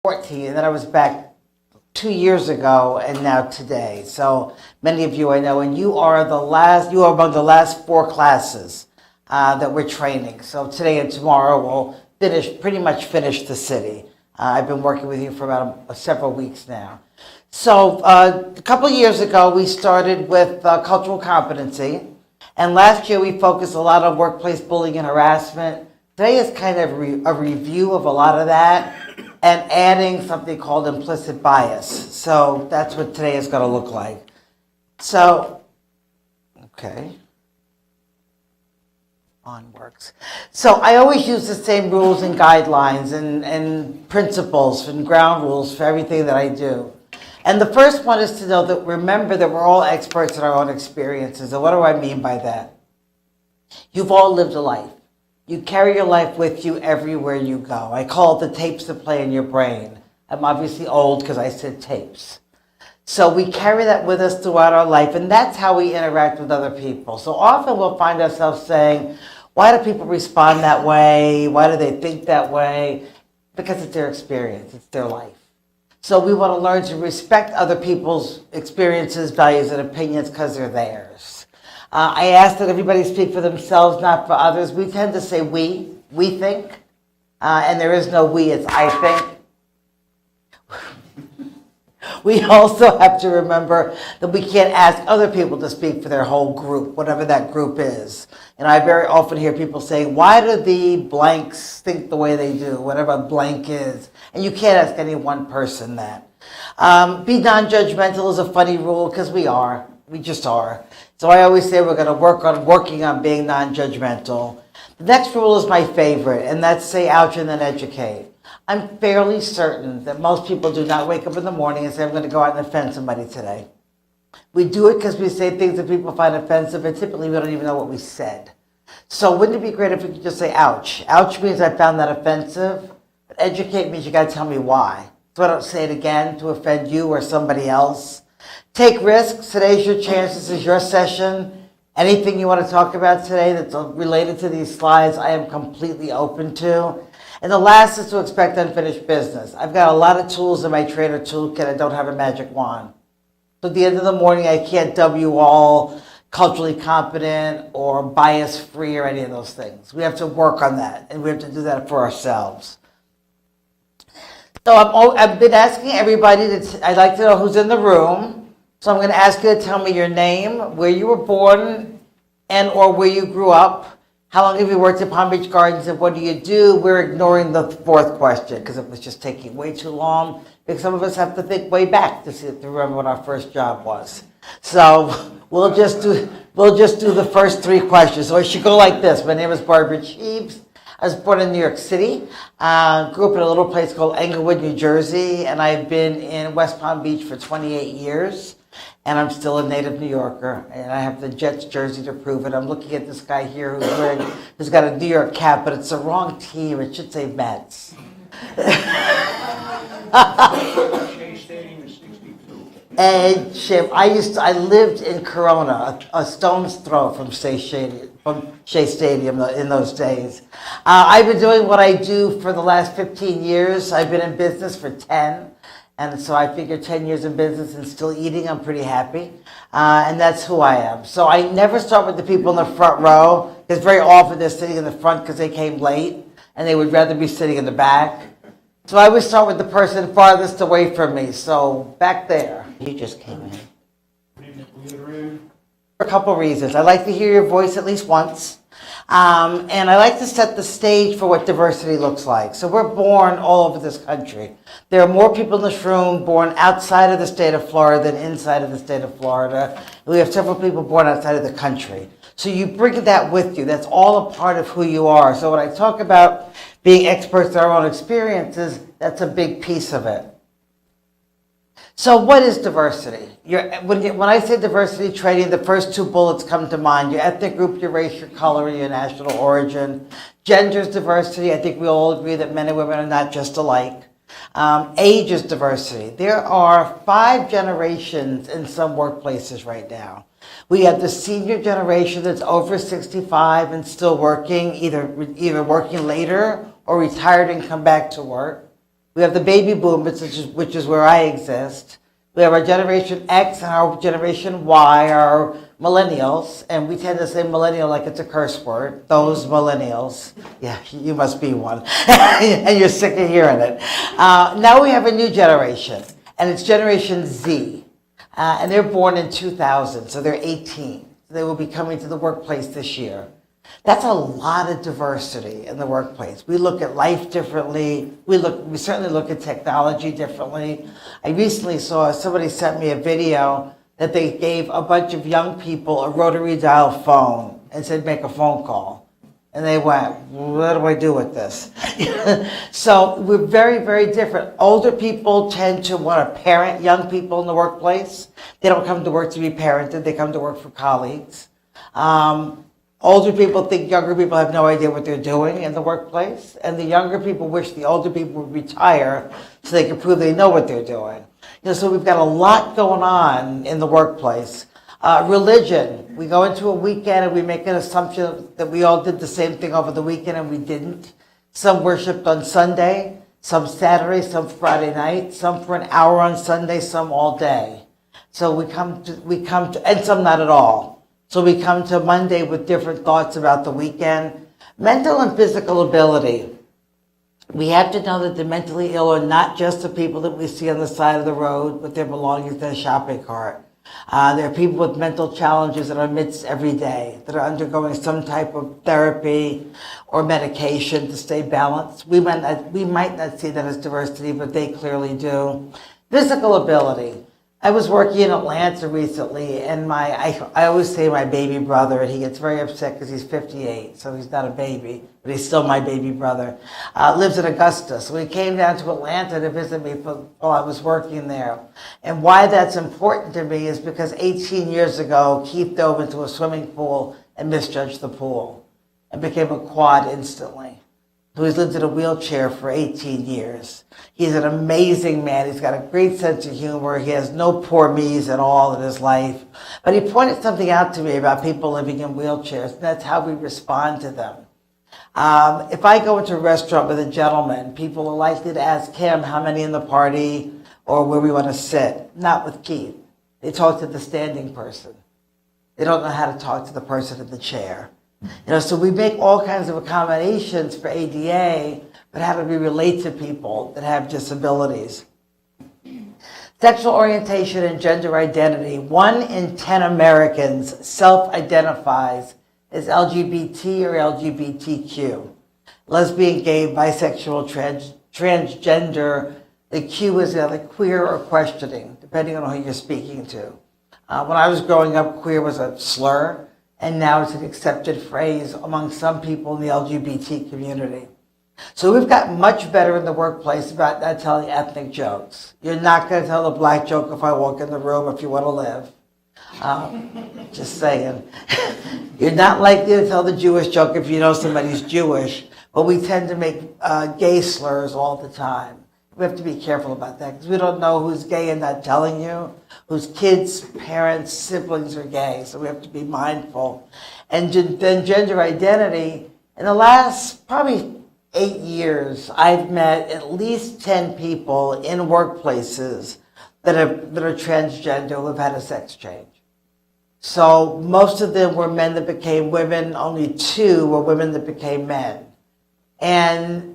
14, and then I was back 2 years ago, and now today. So many of you I know, and you are among the last 4 classes that we're training. So today and tomorrow we'll pretty much finish the city. I've been working with you for about several weeks now. So a couple of years ago, we started with cultural competency. And last year, we focused a lot on workplace bullying and harassment. Today is kind of a review of a lot of that and adding something called implicit bias. So that's what today is going to look like. So, okay. On works. So I always use the same rules and guidelines and principles and ground rules for everything that I do. And the first one is to know that, remember that we're all experts in our own experiences. And what do I mean by that? You've all lived a life. You carry your life with you everywhere you go. I call it the tapes that play in your brain. I'm obviously old because I said tapes. So we carry that with us throughout our life, and that's how we interact with other people. So often we'll find ourselves saying, why do people respond that way? Why do they think that way? Because it's their experience. It's their life. So we want to learn to respect other people's experiences, values, and opinions because they're theirs. I ask that everybody speak for themselves, not for others. We tend to say we think, and there is no we, it's I think. We also have to remember that we can't ask other people to speak for their whole group, whatever that group is. And I very often hear people saying, why do the blanks think the way they do, whatever a blank is? And you can't ask any one person that. Be non-judgmental is a funny rule because we just are. So I always say we're going to working on being non-judgmental. The next rule is my favorite, and that's say ouch and then educate. I'm fairly certain that most people do not wake up in the morning and say, I'm going to go out and offend somebody today. We do it because we say things that people find offensive, and typically we don't even know what we said. So wouldn't it be great if we could just say ouch? Ouch means I found that offensive, but educate means you got to tell me why. So I don't say it again to offend you or somebody else. Take risks. Today's your chance. This is your session. Anything you want to talk about today that's related to these slides, I am completely open to. And the last is to expect unfinished business. I've got a lot of tools in my trainer toolkit. I don't have a magic wand. So at the end of the morning, I can't dub you all culturally competent or bias-free or any of those things. We have to work on that, and we have to do that for ourselves. So I've been asking everybody, I'd like to know who's in the room. So I'm going to ask you to tell me your name, where you were born, and or where you grew up. How long have you worked at Palm Beach Gardens, and what do you do? We're ignoring the fourth question because it was just taking way too long, because some of us have to think way back to remember what our first job was. So we'll just do the first 3 questions. So it should go like this. My name is Barbara Cheebs. I was born in New York City, grew up in a little place called Englewood, New Jersey, and I've been in West Palm Beach for 28 years. And I'm still a native New Yorker, and I have the Jets jersey to prove it. I'm looking at this guy here who's got a New York cap, but it's the wrong team. It should say Mets. Shea Stadium is 62. And Chip, I lived in Corona, a stone's throw from Shea Stadium in those days. I've been doing what I do for the last 15 years. I've been in business for 10. And so I figure 10 years in business and still eating, I'm pretty happy. And that's who I am. So I never start with the people in the front row, because very often they're sitting in the front because they came late, and they would rather be sitting in the back. So I always start with the person farthest away from me. So back there. You just came in. For a couple reasons. I like to hear your voice at least once. And I like to set the stage for what diversity looks like. So we're born all over this country. There are more people in this room born outside of the state of Florida than inside of the state of Florida. We have several people born outside of the country. So you bring that with you. That's all a part of who you are. So when I talk about being experts in our own experiences, that's a big piece of it. So what is diversity? When I say diversity training, the first 2 bullets come to mind. Your ethnic group, your race, your color, and your national origin. Gender is diversity. I think we all agree that men and women are not just alike. Age is diversity. There are 5 generations in some workplaces right now. We have the senior generation that's over 65 and still working, either working later or retired and come back to work. We have the baby boomers, which is where I exist. We have our Generation X and our Generation Y, our millennials, and we tend to say millennial like it's a curse word. Those millennials. Yeah, you must be one. And you're sick of hearing it. Now we have a new generation, and it's Generation Z. And they're born in 2000, so they're 18. They will be coming to the workplace this year. That's a lot of diversity in the workplace. We look at life differently. We certainly look at technology differently. I recently saw, somebody sent me a video that they gave a bunch of young people a rotary dial phone and said, make a phone call. And they went, what do I do with this? So we're very, very different. Older people tend to want to parent young people in the workplace. They don't come to work to be parented. They come to work for colleagues. Older people think younger people have no idea what they're doing in the workplace, and the younger people wish the older people would retire so they can prove they know what they're doing. So we've got a lot going on in the workplace. Religion, we go into a weekend and we make an assumption that we all did the same thing over the weekend, and we didn't. Some worshiped on Sunday, some Saturday, some Friday night, some for an hour on Sunday, some all day. So we come to, and some not at all. So we come to Monday with different thoughts about the weekend. Mental and physical ability. We have to know that the mentally ill are not just the people that we see on the side of the road with their belongings in a shopping cart. There are people with mental challenges in our midst every day that are undergoing some type of therapy or medication to stay balanced. We might not see that as diversity, but they clearly do. Physical ability. I was working in Atlanta recently, and I always say my baby brother, and he gets very upset because he's 58, so he's not a baby, but he's still my baby brother, lives in Augusta. So he came down to Atlanta to visit me while I was working there. And why that's important to me is because 18 years ago, Keith dove into a swimming pool and misjudged the pool and became a quad instantly. So he's lived in a wheelchair for 18 years. He's an amazing man. He's got a great sense of humor. He has no poor me's at all in his life. But he pointed something out to me about people living in wheelchairs, and that's how we respond to them. If I go into a restaurant with a gentleman, people are likely to ask him how many in the party or where we want to sit. Not with Keith. They talk to the standing person. They don't know how to talk to the person in the chair. So we make all kinds of accommodations for ADA, but how do we relate to people that have disabilities? Sexual orientation and gender identity. 1 in 10 Americans self-identifies as LGBT or LGBTQ. Lesbian, gay, bisexual, transgender. The Q is either queer or questioning, depending on who you're speaking to. When I was growing up, queer was a slur. And now it's an accepted phrase among some people in the LGBT community. So we've gotten much better in the workplace about not telling ethnic jokes. You're not going to tell a black joke if I walk in the room if you want to live. Just saying. You're not likely to tell the Jewish joke if you know somebody's Jewish, but we tend to make gay slurs all the time. We have to be careful about that because we don't know who's gay and not telling you, whose kids, parents, siblings are gay. So we have to be mindful. And then gender identity. In the last probably 8 years, I've met at least 10 people in workplaces that are transgender who have had a sex change. So most of them were men that became women. Only 2 were women that became men. And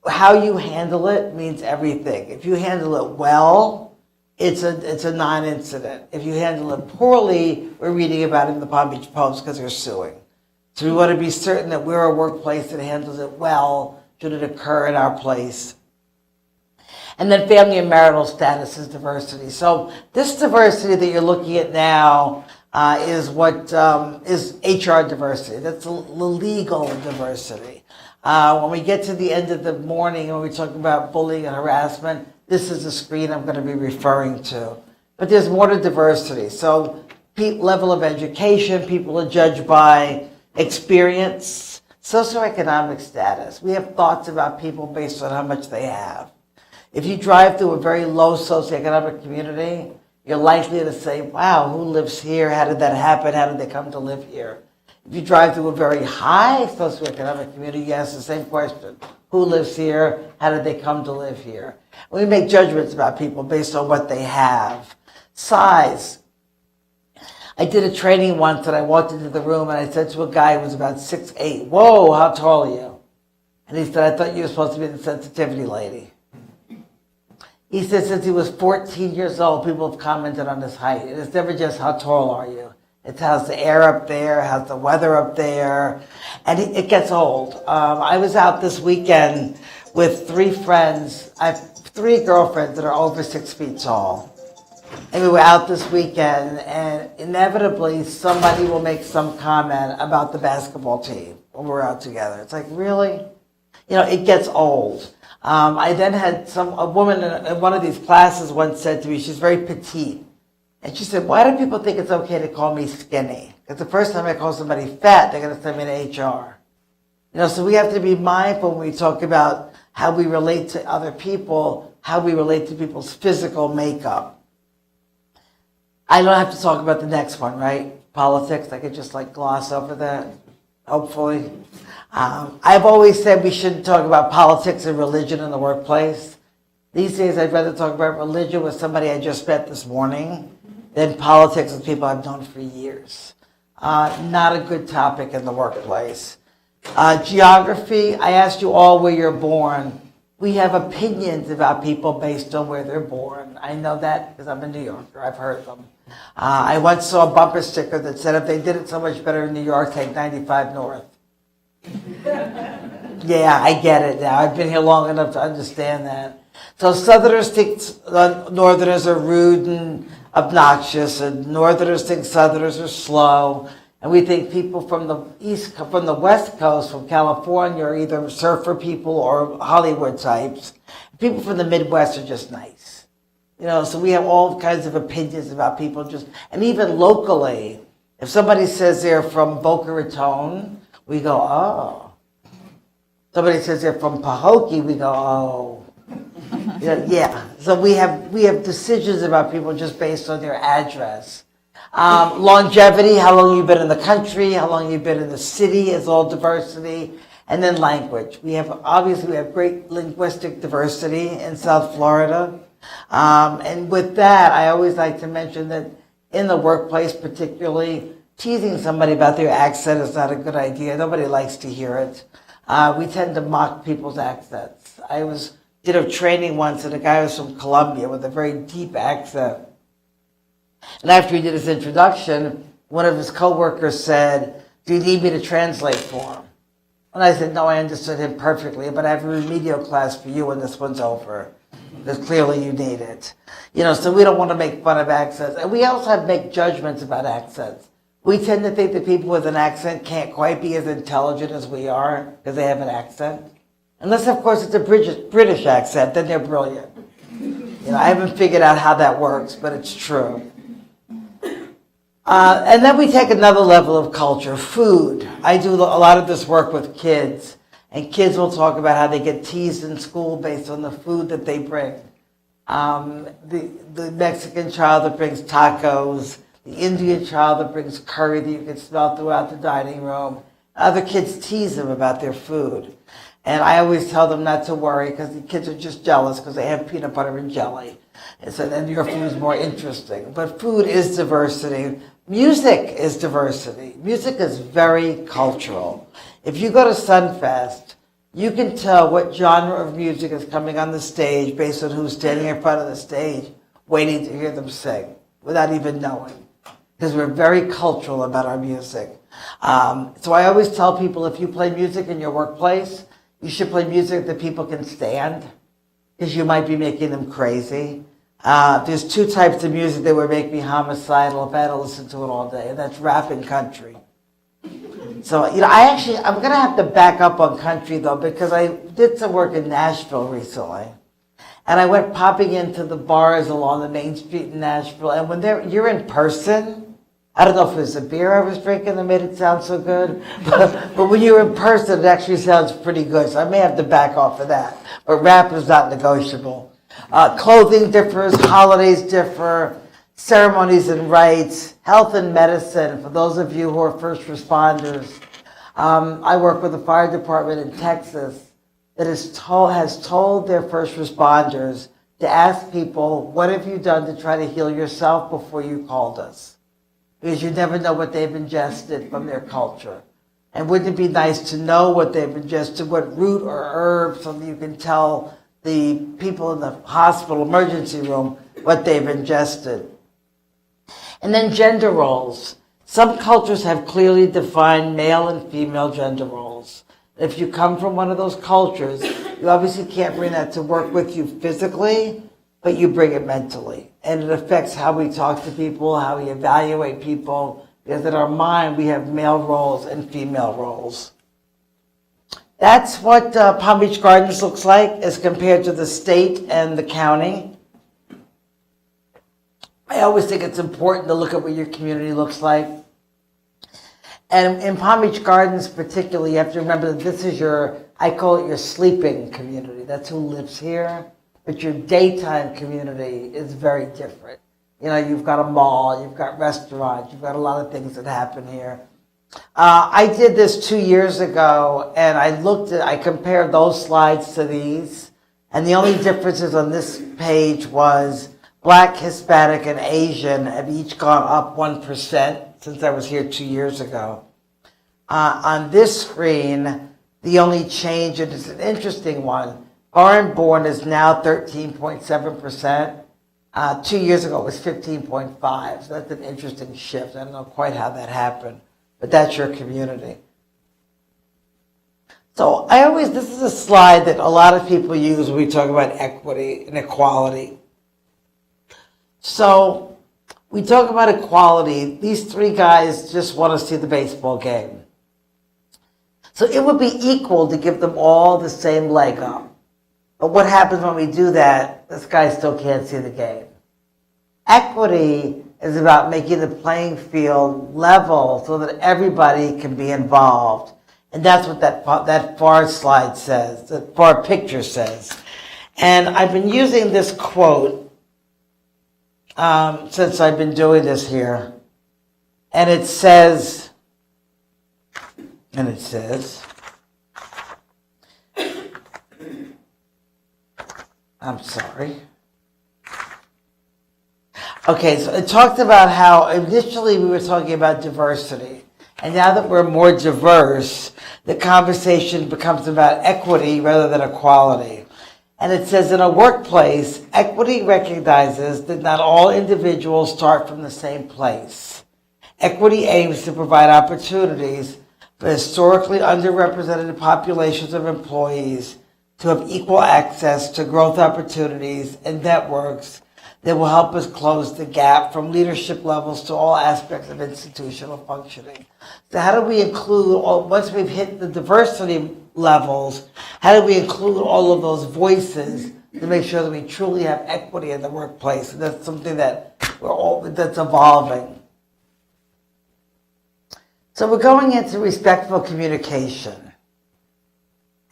how you handle it means everything. If you handle it well, it's a non-incident. If you handle it poorly, we're reading about it in the Palm Beach Post because they're suing. So we want to be certain that we're a workplace that handles it well should it occur in our place. And then family and marital status is diversity. So this diversity that you're looking at now is what is HR diversity. That's the legal diversity. When we get to the end of the morning, when we talk about bullying and harassment, this is the screen I'm going to be referring to. But there's more to diversity. So level of education, people are judged by experience, socioeconomic status. We have thoughts about people based on how much they have. If you drive through a very low socioeconomic community, you're likely to say, wow, who lives here? How did that happen? How did they come to live here? If you drive through a very high socioeconomic community, you ask the same question. Who lives here? How did they come to live here? We make judgments about people based on what they have. Size. I did a training once and I walked into the room and I said to a guy who was about 6'8", "Whoa, how tall are you?" And he said, "I thought you were supposed to be the sensitivity lady." He said since he was 14 years old, people have commented on his height. And it's never just how tall are you. It's how's the air up there, how's the weather up there. And it gets old. I was out this weekend with 3 friends. I have 3 girlfriends that are over 6 feet tall. And we were out this weekend, and inevitably somebody will make some comment about the basketball team when we're out together. It's like, really? You know, it gets old. I then had a woman in one of these classes once said to me, she's very petite, and she said, "Why do people think it's okay to call me skinny? Because the first time I call somebody fat, they're going to send me to HR." You know, so we have to be mindful when we talk about how we relate to other people, how we relate to people's physical makeup. I don't have to talk about the next one, right? Politics. I could just gloss over that, hopefully. I've always said we shouldn't talk about politics and religion in the workplace. These days, I'd rather talk about religion with somebody I just met this morning than politics with people I've known for years. Not a good topic in the workplace. Geography. I asked you all where you're born. We have opinions about people based on where they're born. I know that because I'm a New Yorker. I've heard them. I once saw a bumper sticker that said, if they did it so much better in New York, take 95 North. Yeah, I get it now. I've been here long enough to understand that. So Southerners think Northerners are rude and obnoxious, and Northerners think Southerners are slow. And we think people from the West Coast, from California, are either surfer people or Hollywood types. People from the Midwest are just nice. You know, so we have all kinds of opinions about people and even locally, if somebody says they're from Boca Raton, we go, "Oh." Somebody says they're from Pahokee, we go, "Oh." Yeah. So we have decisions about people just based on their address. Longevity, how long you've been in the country, how long you've been in the city is all diversity. And then language. We have great linguistic diversity in South Florida. And with that, I always like to mention that in the workplace particularly, teasing somebody about their accent is not a good idea. Nobody likes to hear it. We tend to mock people's accents. Did a training once, and a guy was from Colombia with a very deep accent. And after he did his introduction, one of his coworkers said, "Do you need me to translate for him?" And I said, "No, I understood him perfectly, but I have a remedial class for you when this one's over, because clearly you need it." You know, so we don't want to make fun of accents. And we also make judgments about accents. We tend to think that people with an accent can't quite be as intelligent as we are because they have an accent. Unless, of course, it's a British accent, then they're brilliant. You know, I haven't figured out how that works, but it's true. And then we take another level of culture, food. I do a lot of this work with kids, and kids will talk about how they get teased in school based on the food that they bring. The Mexican child that brings tacos, the Indian child that brings curry that you can smell throughout the dining room. Other kids tease them about their food. And I always tell them not to worry because the kids are just jealous because they have peanut butter and jelly. And so then your food is more interesting. But food is diversity. Music is diversity. Music is very cultural. If you go to Sunfest, you can tell what genre of music is coming on the stage based on who's standing in front of the stage waiting to hear them sing without even knowing. Because we're very cultural about our music. So I always tell people if you play music in your workplace, you should play music that people can stand because you might be making them crazy. There's 2 types of music that would make me homicidal if I had to listen to it all day, and that's rap and country. So, you know, I'm going to have to back up on country, though, because I did some work in Nashville recently. And I went popping into the bars along the main street in Nashville, and when you're in person, I don't know if it was the beer I was drinking that made it sound so good, but when you're in person, it actually sounds pretty good, so I may have to back off of that. But rap is not negotiable. Clothing differs, holidays differ. ceremonies and rites, health and medicine. For those of you who are first responders, I work with the fire department in Texas that has told their first responders to ask people, what have you done to try to heal yourself before you called us? Because you never know what they've ingested from their culture. And wouldn't it be nice to know what they've ingested, what root or herb, so that you can tell the people in the hospital emergency room what they've ingested. And then gender roles. Some cultures have clearly defined male and female gender roles. If you come from one of those cultures, you obviously can't bring that to work with you physically, but you bring it mentally. And it affects how we talk to people, how we evaluate people, because in our mind we have male roles and female roles. That's what Palm Beach Gardens looks like as compared to the state and the county. I always think it's important to look at what your community looks like. And in Palm Beach Gardens particularly, you have to remember that this is I call it your sleeping community. That's who lives here. But your daytime community is very different. You know, you've got a mall, you've got restaurants, you've got a lot of things that happen here. I did this 2 years ago, and I compared those slides to these, and the only differences on this page was Black, Hispanic, and Asian have each gone up 1% since I was here 2 years ago. On this screen, the only change, and it's an interesting one, foreign-born is now 13.7%. 2 years ago, it was 15.5%, so that's an interesting shift. I don't know quite how that happened, but that's your community. So this is a slide that a lot of people use when we talk about equity and equality. So we talk about equality. These three guys just want to see the baseball game. So it would be equal to give them all the same leg up. But what happens when we do that? This guy still can't see the game. Equity is about making the playing field level so that everybody can be involved. And that's what that far slide says, that far picture says. And I've been using this quote since I've been doing this here. And it says, I'm sorry. Okay, so it talked about how initially we were talking about diversity. And now that we're more diverse, the conversation becomes about equity rather than equality. And it says in a workplace, equity recognizes that not all individuals start from the same place. Equity aims to provide opportunities for historically underrepresented populations of employees to have equal access to growth opportunities and networks that will help us close the gap from leadership levels to all aspects of institutional functioning. So how do we include, once we've hit the diversity levels, how do we include all of those voices to make sure that we truly have equity in the workplace? And that's something that that's evolving. So we're going into respectful communication.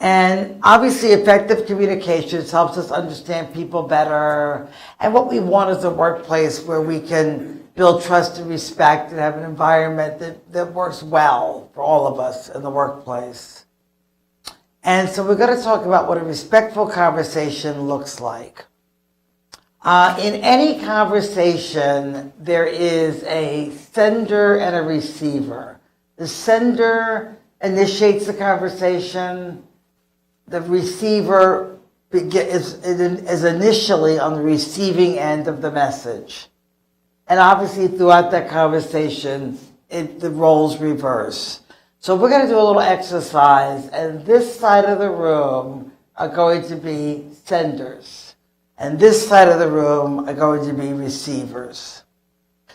And obviously effective communications helps us understand people better. And what we want is a workplace where we can build trust and respect and have an environment that works well for all of us in the workplace. And so we're going to talk about what a respectful conversation looks like. In any conversation, there is a sender and a receiver. The sender initiates the conversation. The receiver is initially on the receiving end of the message. And obviously throughout that conversation, the roles reverse. So we're going to do a little exercise, and this side of the room are going to be senders. And this side of the room are going to be receivers.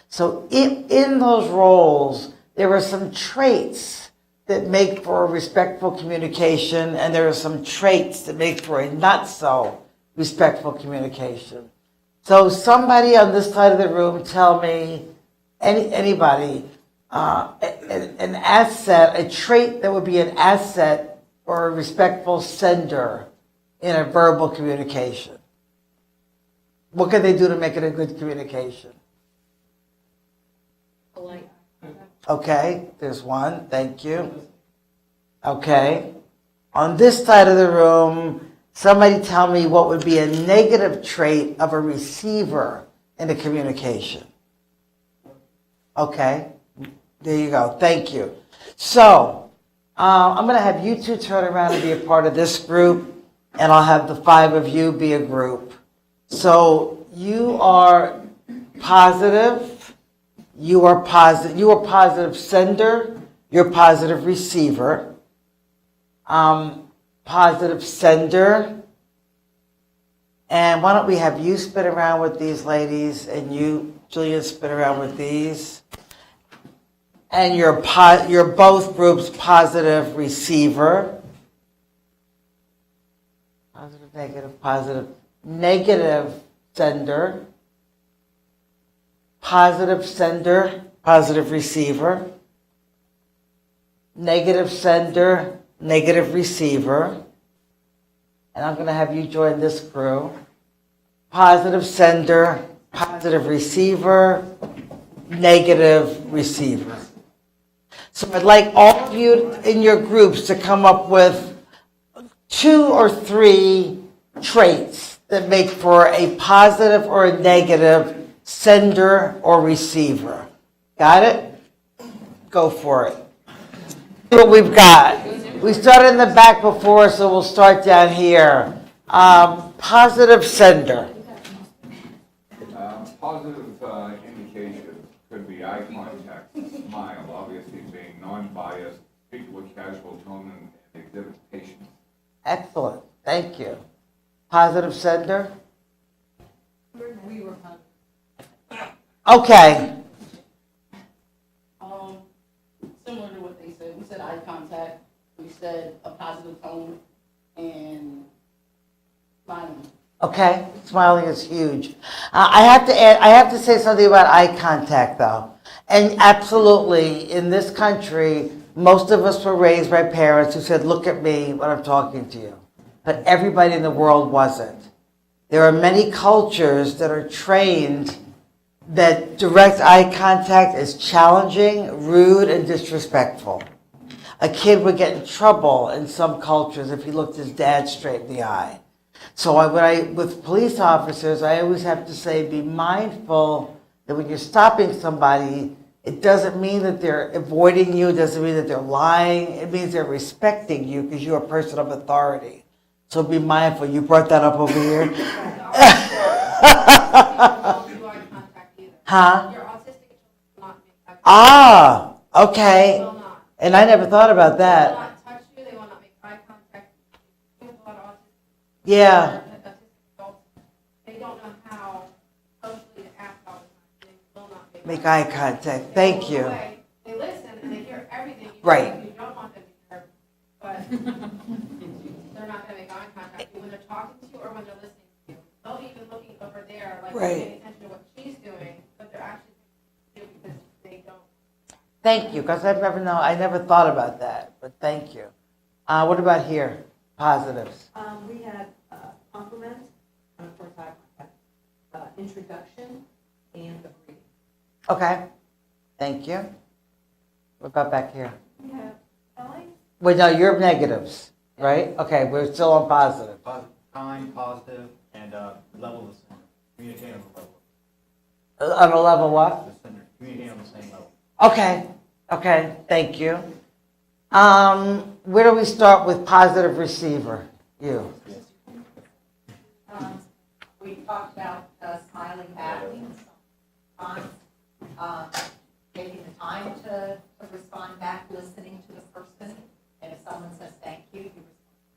So in those roles, there are some traits that make for a respectful communication, and there are some traits that make for a not so respectful communication. So somebody on this side of the room tell me, anybody, an asset, a trait that would be an asset for a respectful sender in a verbal communication. What can they do to make it a good communication? Okay, there's one, thank you. Okay. On this side of the room, somebody tell me what would be a negative trait of a receiver in a communication. Okay, there you go, thank you. So, I'm going to have you two turn around and be a part of this group, and I'll have the 5 of you be a group. So, you are positive, you are positive sender, you're positive receiver. Positive sender. And why don't we have you spin around with these ladies and you, Julia, spin around with these. And you're both groups positive receiver. Positive, negative sender. Positive sender, positive receiver. Negative sender, negative receiver. And I'm going to have you join this crew. Positive sender, positive receiver, negative receiver. So I'd like all of you in your groups to come up with 2 or 3 traits that make for a positive or a negative sender or receiver. Got it? Go for it. What we've got. We started in the back before, so we'll start down here. Positive sender. Positive indication could be eye contact, smile, obviously being non-biased, speak with casual tone and exhibit patience. Excellent. Thank you. Positive sender. We were Okay. similar to what they said. We said eye contact. We said a positive tone and smiling. Okay. Smiling is huge. I have to say something about eye contact though. And absolutely, in this country, most of us were raised by parents who said, look at me when I'm talking to you. But everybody in the world wasn't. There are many cultures that are trained that direct eye contact is challenging, rude, and disrespectful. A kid would get in trouble in some cultures if he looked his dad straight in the eye. So with police officers, I always have to say, be mindful that when you're stopping somebody, it doesn't mean that they're avoiding you, it doesn't mean that they're lying, it means they're respecting you because you're a person of authority. So be mindful. You brought that up over here? Huh? Your autistic children will not make eye contact. Ah, okay. They will not. And I never thought about They will that. not touch you, they will not make eye contact. We have a lot of autistic Yeah, adults. They don't know how socially to act all the time. They will not make eye contact. Thank They you. look away, they listen and they hear everything you Right. say. You don't want them to hear, but they're not gonna make eye contact when they're talking to you or when they're listening to you. They'll be even looking over there, like Right. paying attention to what she's doing, but they're actually doing it because they don't. Thank you, because I never thought about that, but thank you. What about here? Positives. We had compliment, of course, eye contact, introduction, and a greeting. Okay, thank you. What about back here? We have spelling, Wait, no, you're negatives, right? Okay, we're still on positive. Kind, positive, and level of the sender. Communicate on the level. On a level what? The sender, communicate on the same level. Okay, thank you. Where do we start with positive receiver? You. We talked about smiling back, taking the time to respond back, listening to the person, and if someone says thank you, you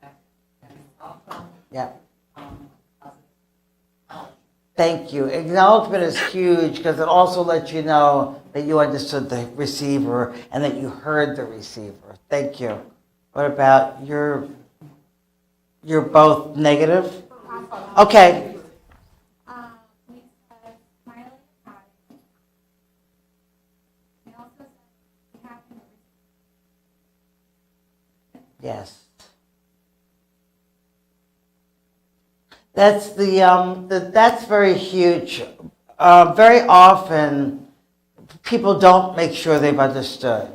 respond back. Welcome. Yeah. Positive knowledge. Thank you. Acknowledgement is huge because it also lets you know that you understood the receiver and that you heard the receiver. Thank you. What about you're both negative? Okay. we said smiling and nodding. We also said we have to Yes. That's that's very huge. Very often, people don't make sure they've understood.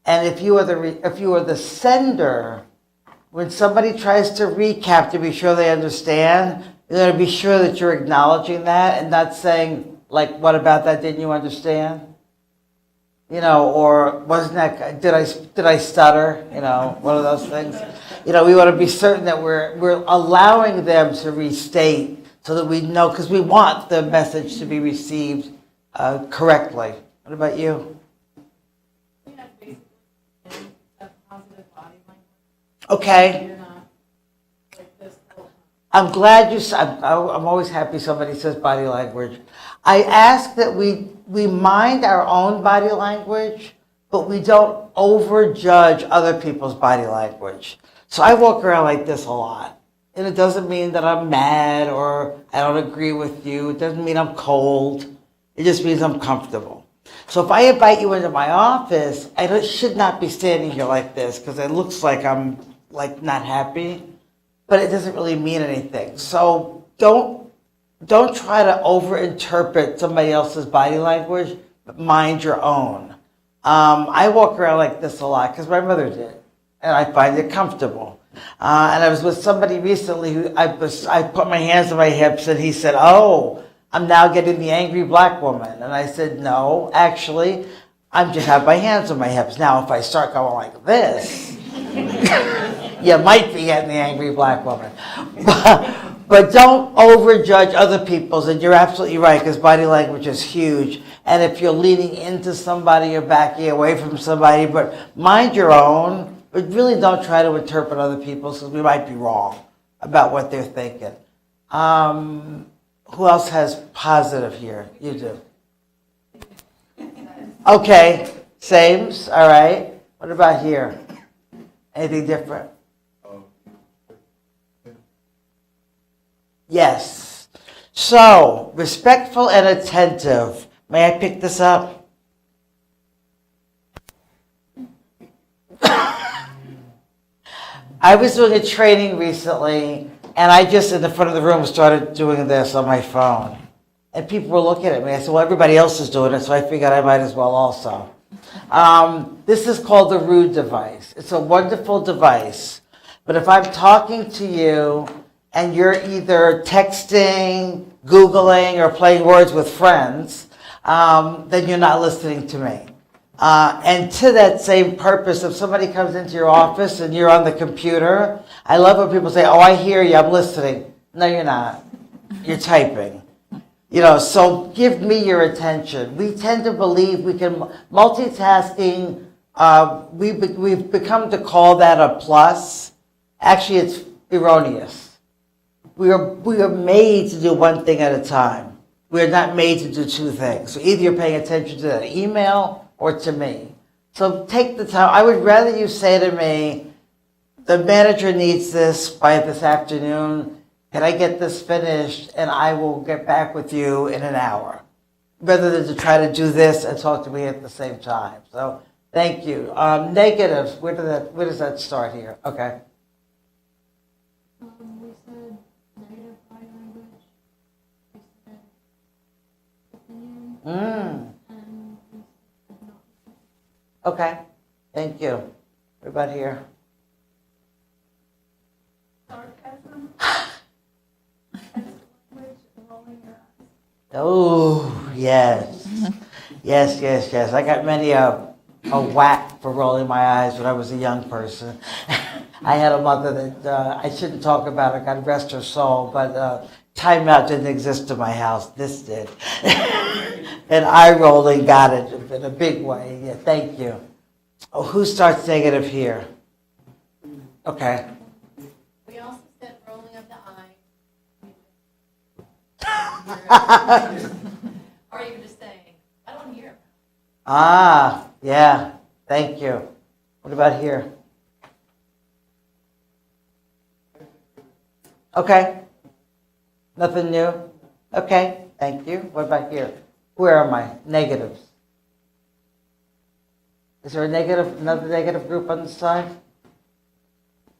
And if you are the sender, when somebody tries to recap to be sure they understand, you're going to be sure that you're acknowledging that and not saying, like, what about that? Didn't you understand? You know, or wasn't that, did I stutter? You know, one of those things. You know, we want to be certain that we're allowing them to restate so that we know, because we want the message to be received correctly. What about you? You have basically a positive body language. Okay. You're not like this the whole time. I'm glad I'm always happy somebody says body language. I ask that we mind our own body language, but we don't overjudge other people's body language. So I walk around like this a lot. And it doesn't mean that I'm mad or I don't agree with you. It doesn't mean I'm cold. It just means I'm comfortable. So if I invite you into my office, should not be standing here like this because it looks like I'm like not happy, but it doesn't really mean anything. So don't try to overinterpret somebody else's body language, but mind your own. I walk around like this a lot because my mother did, and I find it comfortable. And I was with somebody recently who I put my hands on my hips, and he said, "Oh, I'm now getting the angry black woman." And I said, "No, actually, I'm just have my hands on my hips. Now, if I start going like this, you might be getting the angry black woman." But don't overjudge other people's, and you're absolutely right, because body language is huge. And if you're leaning into somebody, you're backing away from somebody, but mind your own, but really don't try to interpret other people's, because we might be wrong about what they're thinking. Who else has positive here? You do. Okay, sames, all right. What about here? Anything different? Yes. So, respectful and attentive. May I pick this up? I was doing a training recently, and I just, in the front of the room, started doing this on my phone. And people were looking at me. I said, well, everybody else is doing it, so I figured I might as well also. This is called the Rude device. It's a wonderful device. But if I'm talking to you, and you're either texting, Googling, or playing words with friends, then you're not listening to me. And to that same purpose, if somebody comes into your office and you're on the computer, I love when people say, "Oh, I hear you, I'm listening." No, you're not. You're typing. You know, so give me your attention. We tend to believe we can, multitasking, we've become to call that a plus. Actually, it's erroneous. We are made to do one thing at a time. We are not made to do two things. So either you're paying attention to that email or to me. So take the time. I would rather you say to me, "The manager needs this by this afternoon. Can I get this finished? And I will get back with you in an hour." Rather than to try to do this and talk to me at the same time. So thank you. Negatives, where does that start here? Okay. We said negative body language. We said opinion, and we said not. Okay. Thank you. What about here? Sarcasm. Language, rolling your eyes. Oh, yes. Yes. I got many a whack for rolling my eyes when I was a young person. I had a mother that I shouldn't talk about her, God rest her soul, but timeout didn't exist in my house. This did. And eye rolling got it in a big way. Yeah, thank you. Oh, who starts negative here? Okay. We also said rolling of the eye. Or even just saying, I don't hear. Ah, yeah. Thank you. What about here? Okay. Nothing new? Okay. Thank you. What about here? Where am I? Negatives. Is there another negative group on this side?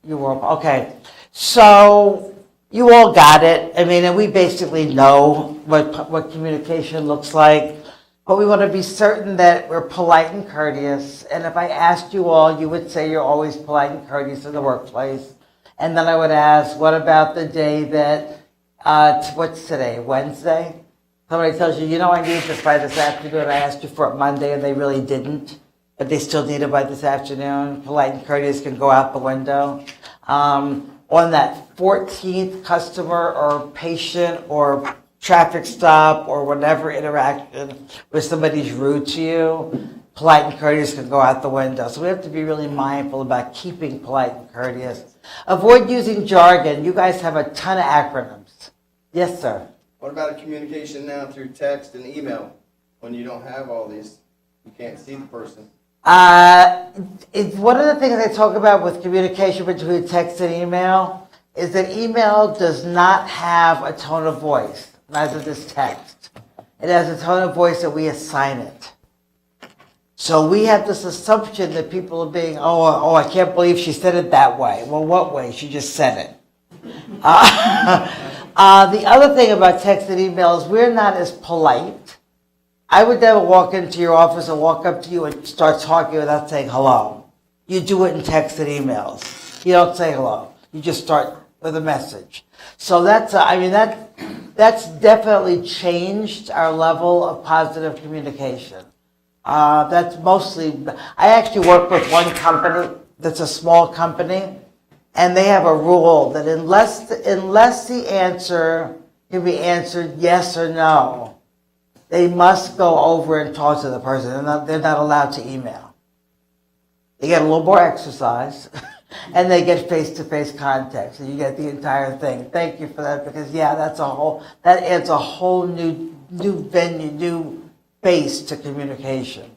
You were, okay. So you all got it. I mean, and we basically know what communication looks like. But we want to be certain that we're polite and courteous. And if I asked you all, you would say you're always polite and courteous in the workplace. And then I would ask, what about the day that, what's today, Wednesday? Somebody tells you, I need this by this afternoon. I asked you for it Monday and they really didn't, but they still need it by this afternoon. Polite and courteous can go out the window. On that 14th customer or patient or traffic stop or whatever interaction where somebody's rude to you, polite and courteous can go out the window. So we have to be really mindful about keeping polite and courteous. Avoid using jargon. You guys have a ton of acronyms. Yes, sir. What about a communication now through text and email? When you don't have all these, you can't see the person. One of the things I talk about with communication between text and email is that email does not have a tone of voice, neither does text. It has a tone of voice that we assign it. So we have this assumption that people are being, I can't believe she said it that way. Well, what way? She just said it. The other thing about text and email is we're not as polite. I would never walk into your office and walk up to you and start talking without saying hello. You do it in text and emails. You don't say hello. You just start with a message. So that's definitely changed our level of positive communication. That's mostly, I actually work with one company that's a small company, and they have a rule that unless the answer can be answered yes or no, they must go over and talk to the person. They're not allowed to email. They get a little more exercise, and they get face-to-face contact, so you get the entire thing. Thank you for that, because that adds a whole new venue, new base to communication.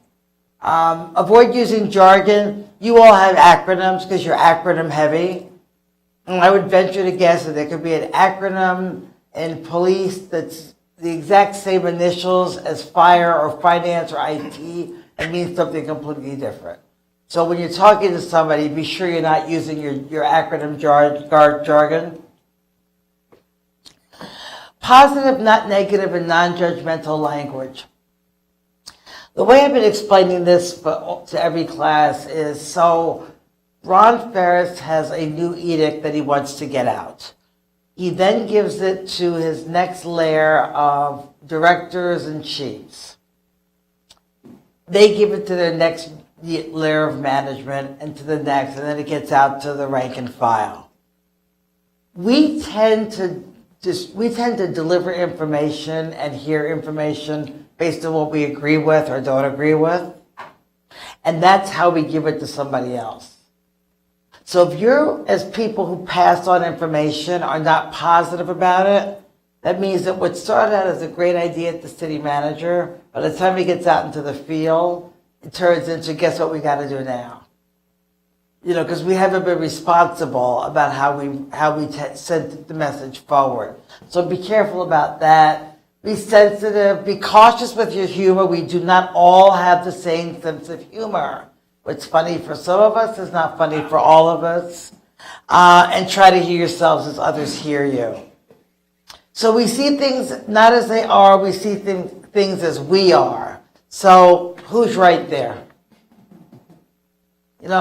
Avoid using jargon. You all have acronyms because you're acronym heavy. And I would venture to guess that there could be an acronym in police that's the exact same initials as fire or finance or IT and means something completely different. So when you're talking to somebody, be sure you're not using your acronym jargon. Positive, not negative, and non-judgmental language. The way I've been explaining this to every class is, so Ron Ferris has a new edict that he wants to get out. He then gives it to his next layer of directors and chiefs. They give it to their next layer of management and to the next, and then it gets out to the rank and file. We tend to deliver information and hear information based on what we agree with or don't agree with, and that's how we give it to somebody else. So if you're, as people who pass on information, are not positive about it, that means that what started out as a great idea at the city manager, by the time he gets out into the field, it turns into, guess what we got to do now? Because we haven't been responsible about how we sent the message forward. So be careful about that. Be sensitive. Be cautious with your humor. We do not all have the same sense of humor. What's funny for some of us is not funny for all of us. And try to hear yourselves as others hear you. So we see things not as they are, we see things as we are. So who's right there?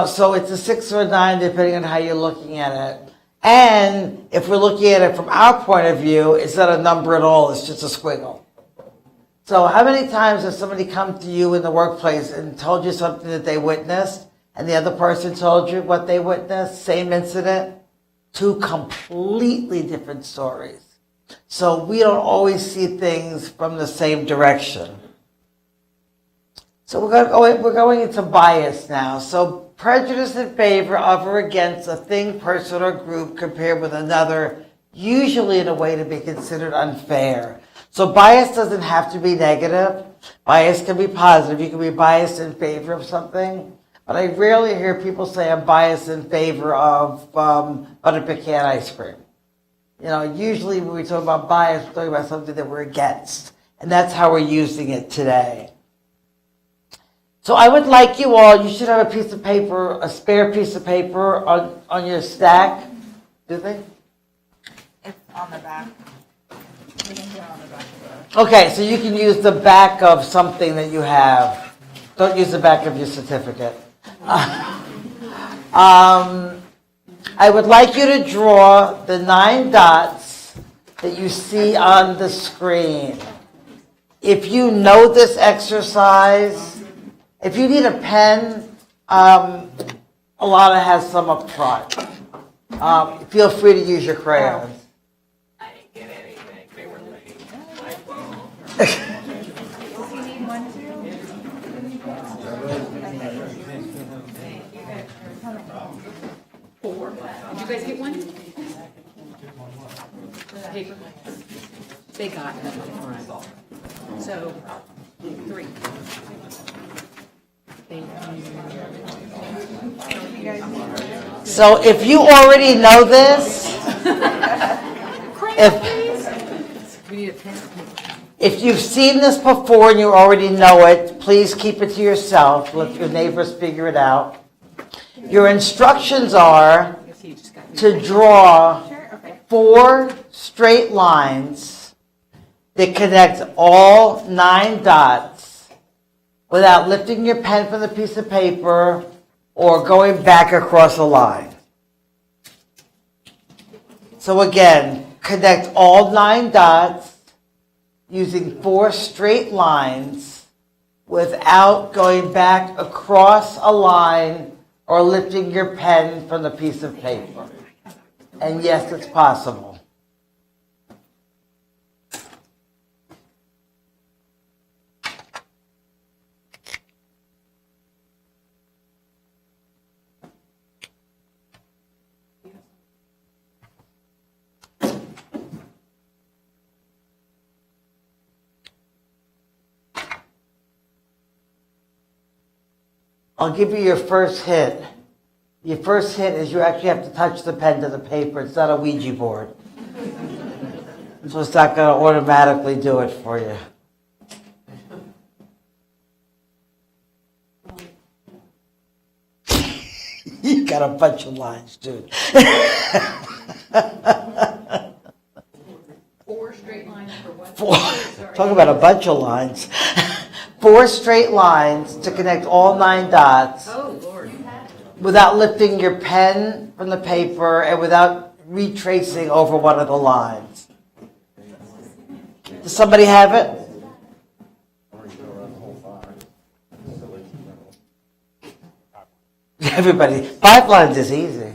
So it's a 6 or a 9 depending on how you're looking at it. And if we're looking at it from our point of view, it's not a number at all, it's just a squiggle. So how many times has somebody come to you in the workplace and told you something that they witnessed, and the other person told you what they witnessed, same incident? 2 completely different stories. So we don't always see things from the same direction. So we're going into bias now. So prejudice in favor of or against a thing, person, or group compared with another, usually in a way to be considered unfair. So bias doesn't have to be negative. Bias can be positive. You can be biased in favor of something. But I rarely hear people say I'm biased in favor of butter pecan ice cream. Usually when we talk about bias, we're talking about something that we're against. And that's how we're using it today. So I would like you all, you should have a piece of paper, a spare piece of paper on your stack. Do they? It's on the back. We can put it on the back of Okay, so you can use the back of something that you have. Don't use the back of your certificate. I would like you to draw the 9 dots that you see on the screen. If you know this exercise, if you need a pen, Alana has some up front. Feel free to use your crayons. Four. Did you guys get one? Paper. They got it. So, 3. So if you already know this, We need a pen. if you've seen this before and you already know it, please keep it to yourself. Let your neighbors figure it out. Your instructions are You just got to draw 4 straight lines that connect all 9 dots without lifting your pen from the piece of paper or going back across a line. So again, connect all 9 dots using 4 straight lines without going back across a line or lifting your pen from the piece of paper. And yes, it's possible. I'll give you your first hit. Your first hit is you actually have to touch the pen to the paper. It's not a Ouija board. So it's not going to automatically do it for you. You got a bunch of lines, dude. 4 straight lines for what? Talk about a bunch of lines. 4 straight lines to connect all 9 dots Oh, Lord. without lifting your pen from the paper and without retracing over one of the lines. Does somebody have it? Everybody, 5 lines is easy.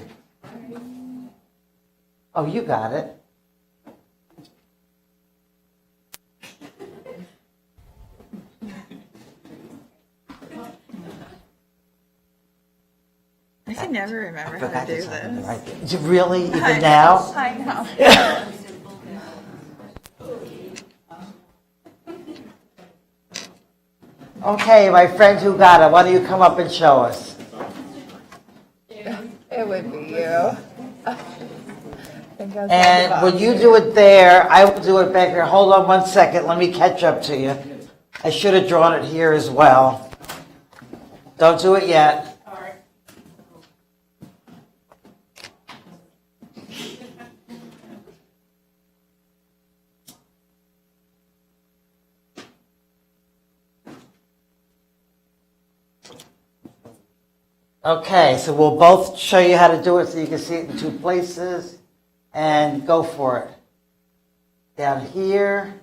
Oh, you got it. I can never remember how Forgot to do to tell you this. right there. Is it really, even now? I know. Okay, my friend who got it, why don't you come up and show us? It would be you. And when you do it there, I will do it back here. Hold on 1 second, let me catch up to you. I should have drawn it here as well. Don't do it yet. All right. Okay, so we'll both show you how to do it so you can see it in 2 places. And go for it. Down here,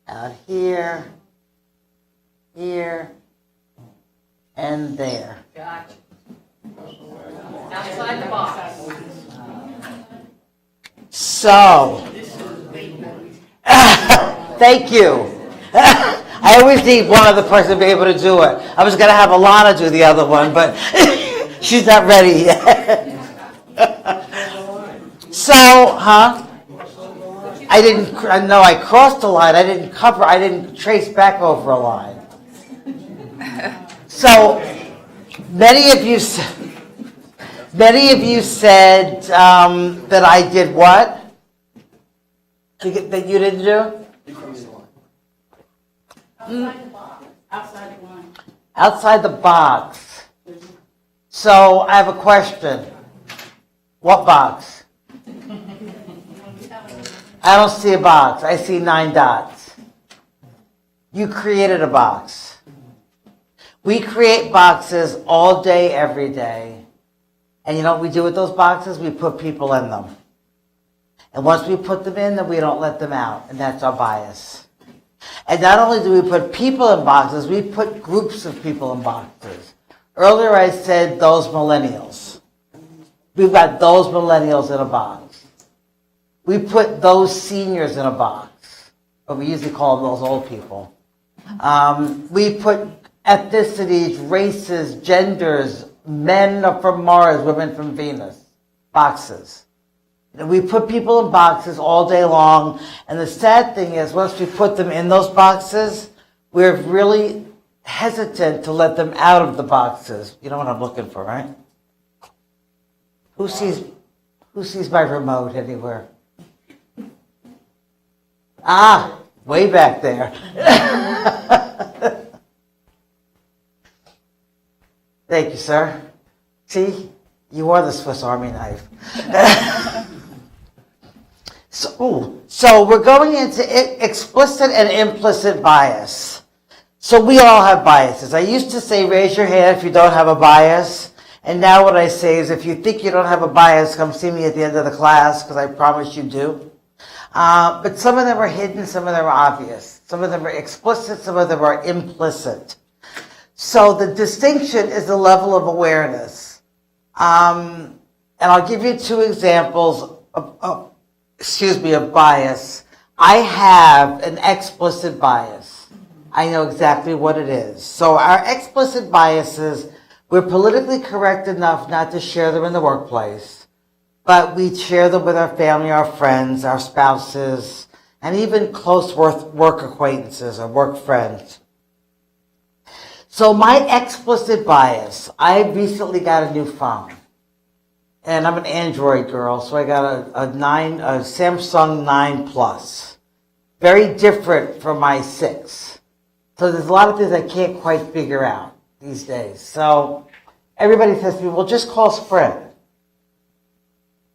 out here, here, and there. Gotcha. Outside the box. So, thank you. I always need one other person to be able to do it. I was going to have Alana do the other one, but she's not ready yet. So, I didn't, no, I crossed a line. I didn't trace back over a line. So, many of you said that I did what? That you didn't do? Outside the box. Outside the line. Outside the box. So, I have a question. What box? I don't see a box. I see 9 dots. You created a box. We create boxes all day, every day. And you know what we do with those boxes? We put people in them. And once we put them in, then we don't let them out. And that's our bias. And not only do we put people in boxes, we put groups of people in boxes. Earlier I said those millennials. We've got those millennials in a box. We put those seniors in a box. But we usually call them those old people. We put ethnicities, races, genders, men are from Mars, women from Venus, boxes. And we put people in boxes all day long, and the sad thing is, once we put them in those boxes, we're really hesitant to let them out of the boxes. You know what I'm looking for, right? Who sees my remote anywhere? Ah, way back there. Thank you, sir. See, you are the Swiss Army knife. So we're going into explicit and implicit bias. So we all have biases. I used to say, raise your hand if you don't have a bias. And now what I say is, if you think you don't have a bias, come see me at the end of the class, because I promise you do. But some of them are hidden, some of them are obvious. Some of them are explicit, some of them are implicit. So the distinction is the level of awareness. And I'll give you 2 examples of bias. I have an explicit bias. I know exactly what it is. So our explicit biases, we're politically correct enough not to share them in the workplace, but we share them with our family, our friends, our spouses, and even close work acquaintances or work friends. So my explicit bias, I recently got a new phone. And I'm an Android girl, so I got a Samsung 9 Plus. Very different from my 6. So there's a lot of things I can't quite figure out these days. So everybody says to me, well, just call Sprint.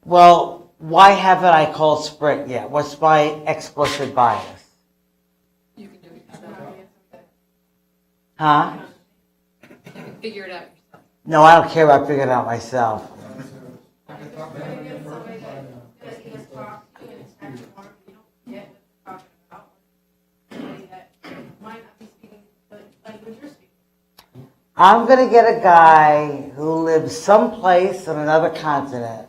Well, why haven't I called Sprint yet? What's my explicit bias? You can do it yourself. Huh? You can figure it out yourself. No, I don't care about figuring it out myself. I'm going to get a guy who lives someplace on another continent.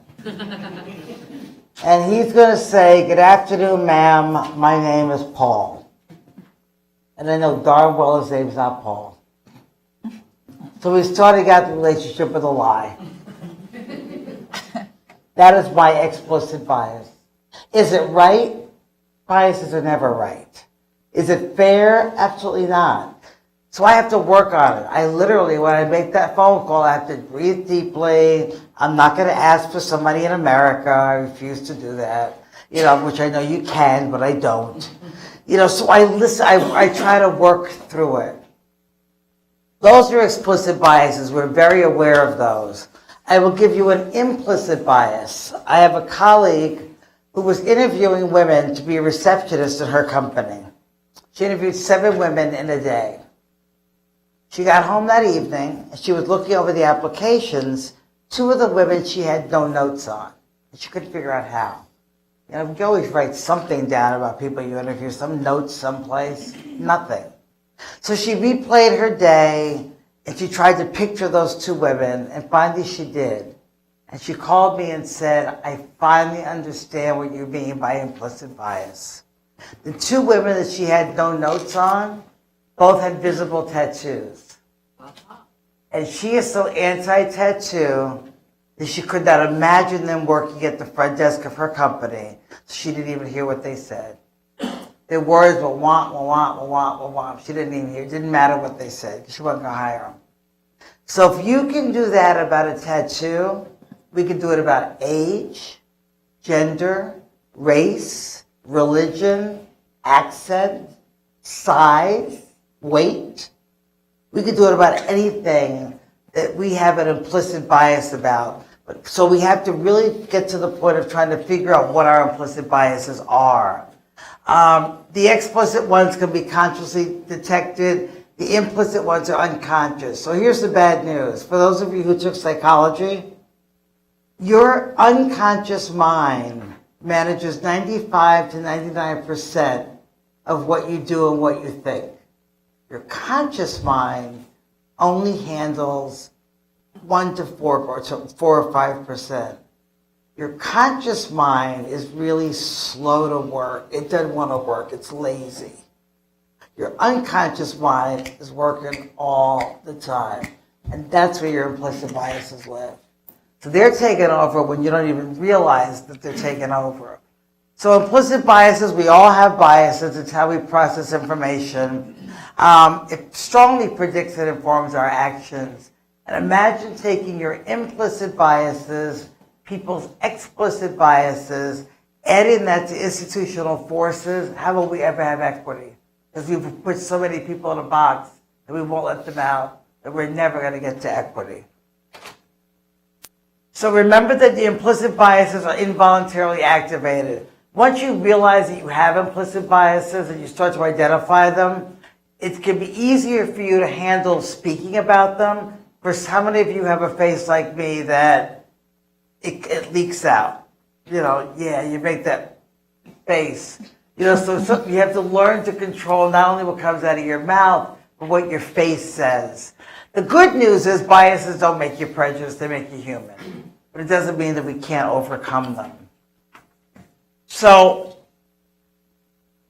And he's going to say, good afternoon, ma'am. My name is Paul. And I know darn well his name's not Paul. So we started out the relationship with a lie. That is my explicit bias. Is it right? Biases are never right. Is it fair? Absolutely not. So I have to work on it. I literally, when I make that phone call, I have to breathe deeply. I'm not going to ask for somebody in America. I refuse to do that. Which I know you can, but I don't. So I listen. I try to work through it. Those are explicit biases. We're very aware of those. I will give you an implicit bias. I have a colleague who was interviewing women to be a receptionist in her company. She interviewed 7 women in a day. She got home that evening, and she was looking over the applications. 2 of the women she had no notes on. And she couldn't figure out how. You always write something down about people you interview, some notes someplace. Nothing. So she replayed her day, and she tried to picture those 2 women, and finally she did. And she called me and said, I finally understand what you mean by implicit bias. The 2 women that she had no notes on, both had visible tattoos. And she is so anti-tattoo that she could not imagine them working at the front desk of her company. So she didn't even hear what they said. Their words were womp, womp, womp, womp. She didn't even hear. It didn't matter what they said because she wasn't going to hire them. So if you can do that about a tattoo, we can do it about age, gender, race, religion, accent, size, weight. We could do it about anything that we have an implicit bias about. So we have to really get to the point of trying to figure out what our implicit biases are. The explicit ones can be consciously detected. The implicit ones are unconscious. So here's the bad news. For those of you who took psychology, your unconscious mind manages 95 to 99% of what you do and what you think. Your conscious mind only handles 1 to 4 or 5%. Your conscious mind is really slow to work. It doesn't want to work. It's lazy. Your unconscious mind is working all the time. And that's where your implicit biases live. So they're taking over when you don't even realize that they're taking over. So implicit biases, we all have biases. It's how we process information. It strongly predicts and informs our actions. And imagine taking your implicit biases, people's explicit biases, adding that to institutional forces. How will we ever have equity? Because we've put so many people in a box that we won't let them out, that we're never going to get to equity. So remember that the implicit biases are involuntarily activated. Once you realize that you have implicit biases and you start to identify them, it can be easier for you to handle speaking about them. For how many of you have a face like me that it leaks out? You know, yeah, you make that face. You know, so you have to learn to control not only what comes out of your mouth, but what your face says. The good news is biases don't make you prejudiced, they make you human. But it doesn't mean that we can't overcome them. So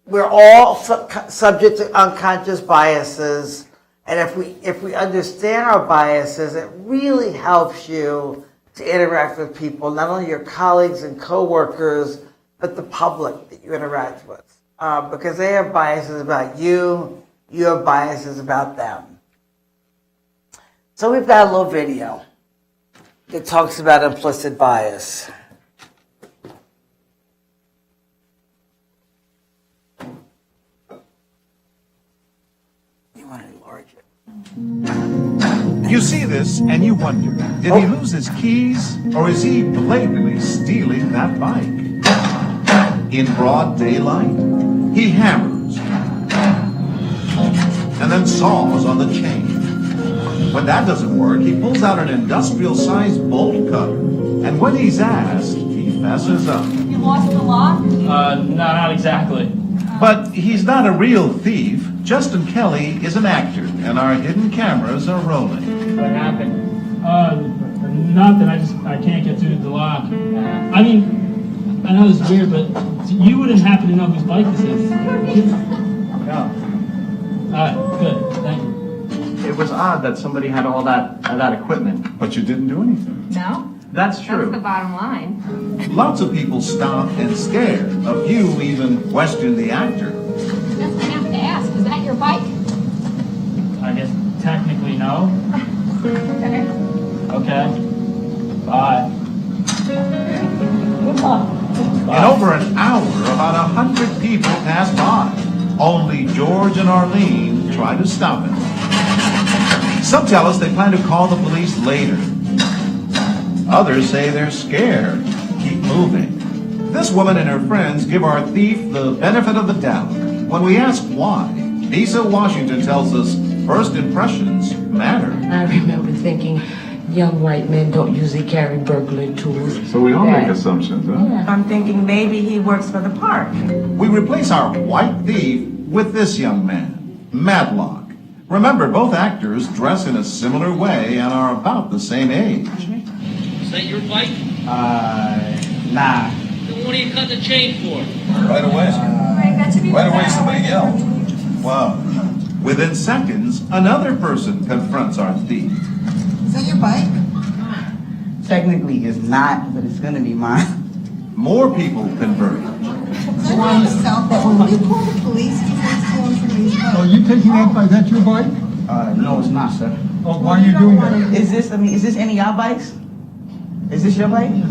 we're all subject to unconscious biases. And if we understand our biases, it really helps you to interact with people, not only your colleagues and coworkers, but the public that you interact with. Because they have biases about you, you have biases about them. So we've got a little video that talks about implicit bias. You want to enlarge it. You see this and you wonder, did he lose his keys or is he blatantly stealing that bike? In broad daylight, he hammers and then saws on the chain. When that doesn't work, he pulls out an industrial-sized bolt cutter, and when he's asked, he messes up. You lost the lock? No, not exactly. But he's not a real thief. Justin Kelly is an actor, and our hidden cameras are rolling. What happened? Nothing. I can't get through the lock. I mean, I know it's weird, but you wouldn't happen to know whose bike this is. No. Alright, good. Thank you. It was odd that somebody had all that equipment. But you didn't do anything. No? That's true. That's the bottom line. Lots of people stop and stare. A few even question the actor. That's what I have to ask. Is that your bike? I guess technically no. Okay. Okay. Bye. Good luck. In over an hour, about 100 people pass by. Only George and Arlene try to stop him. Some tell us they plan to call the police later. Others say they're scared. Keep moving. This woman and her friends give our thief the benefit of the doubt. When we ask why, Lisa Washington tells us first impressions matter. I remember thinking young white men don't usually carry burglary tools. So we all make assumptions, huh? Yeah. I'm thinking maybe he works for the park. We replace our white thief with this young man, Madlock. Remember, both actors dress in a similar way and are about the same age. Is that your bike? Nah. Then what are you cutting the chain for? Right away. Right away, somebody yelled. Wow. Within seconds, another person confronts our thief. Is that your bike? Technically, it's not, but it's gonna be mine. More people converge. Is that your cell phone? Will you call the police to steal information? Are you taking that bike? Is that your bike? No, it's not, sir. Oh, why are you doing that? Is this any of y'all bikes? Is this your bike? No,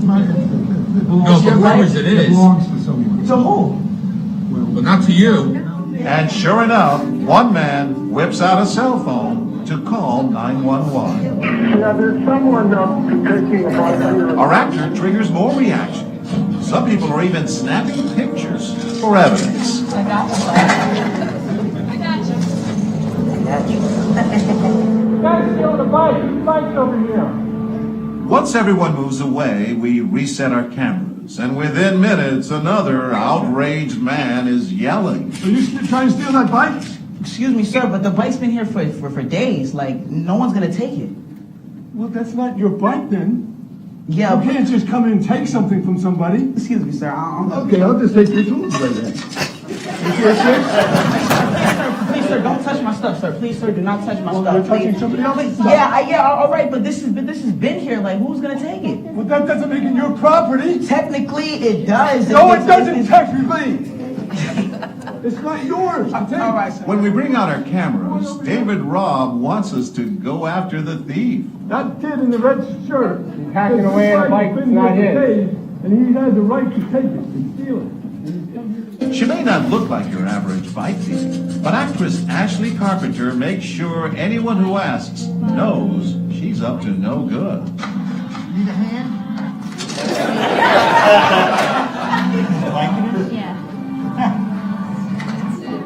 but whoever's it belongs to someone. To who? But not to you. And sure enough, one man whips out a cell phone to call 911. Now, there's someone taking a bike here. Our actor triggers more reaction. Some people are even snapping pictures for evidence. I got you. Guys, stay on the bike. Whose bike's over here? Once everyone moves away, we reset our cameras, and within minutes, another outraged man is yelling. Are you trying to steal that bike? Excuse me, sir, but the bike's been here for days. Like, no one's gonna take it. Well, that's not your bike then. Yeah, You can't just come in and take something from somebody. excuse me, sir. Okay, I'll just take your tools right then. Please, sir, don't touch my stuff, sir. Please, sir, do not touch my stuff. You're touching Please. somebody else's stuff. Yeah, all right, but this has been here. Like, who's gonna take it? Well, that doesn't make it your property. Technically, it does. No, it doesn't technically. It's not yours. I'm telling you. All right, sir. When we bring out our cameras, David Robb wants us to go after the thief. That kid in the red shirt. He's hacking away at a bike that's not his. And he has the right to take it and steal it. She may not look like your average bike thief, but actress Ashley Carpenter makes sure anyone who asks knows she's up to no good. Need a hand? Yeah.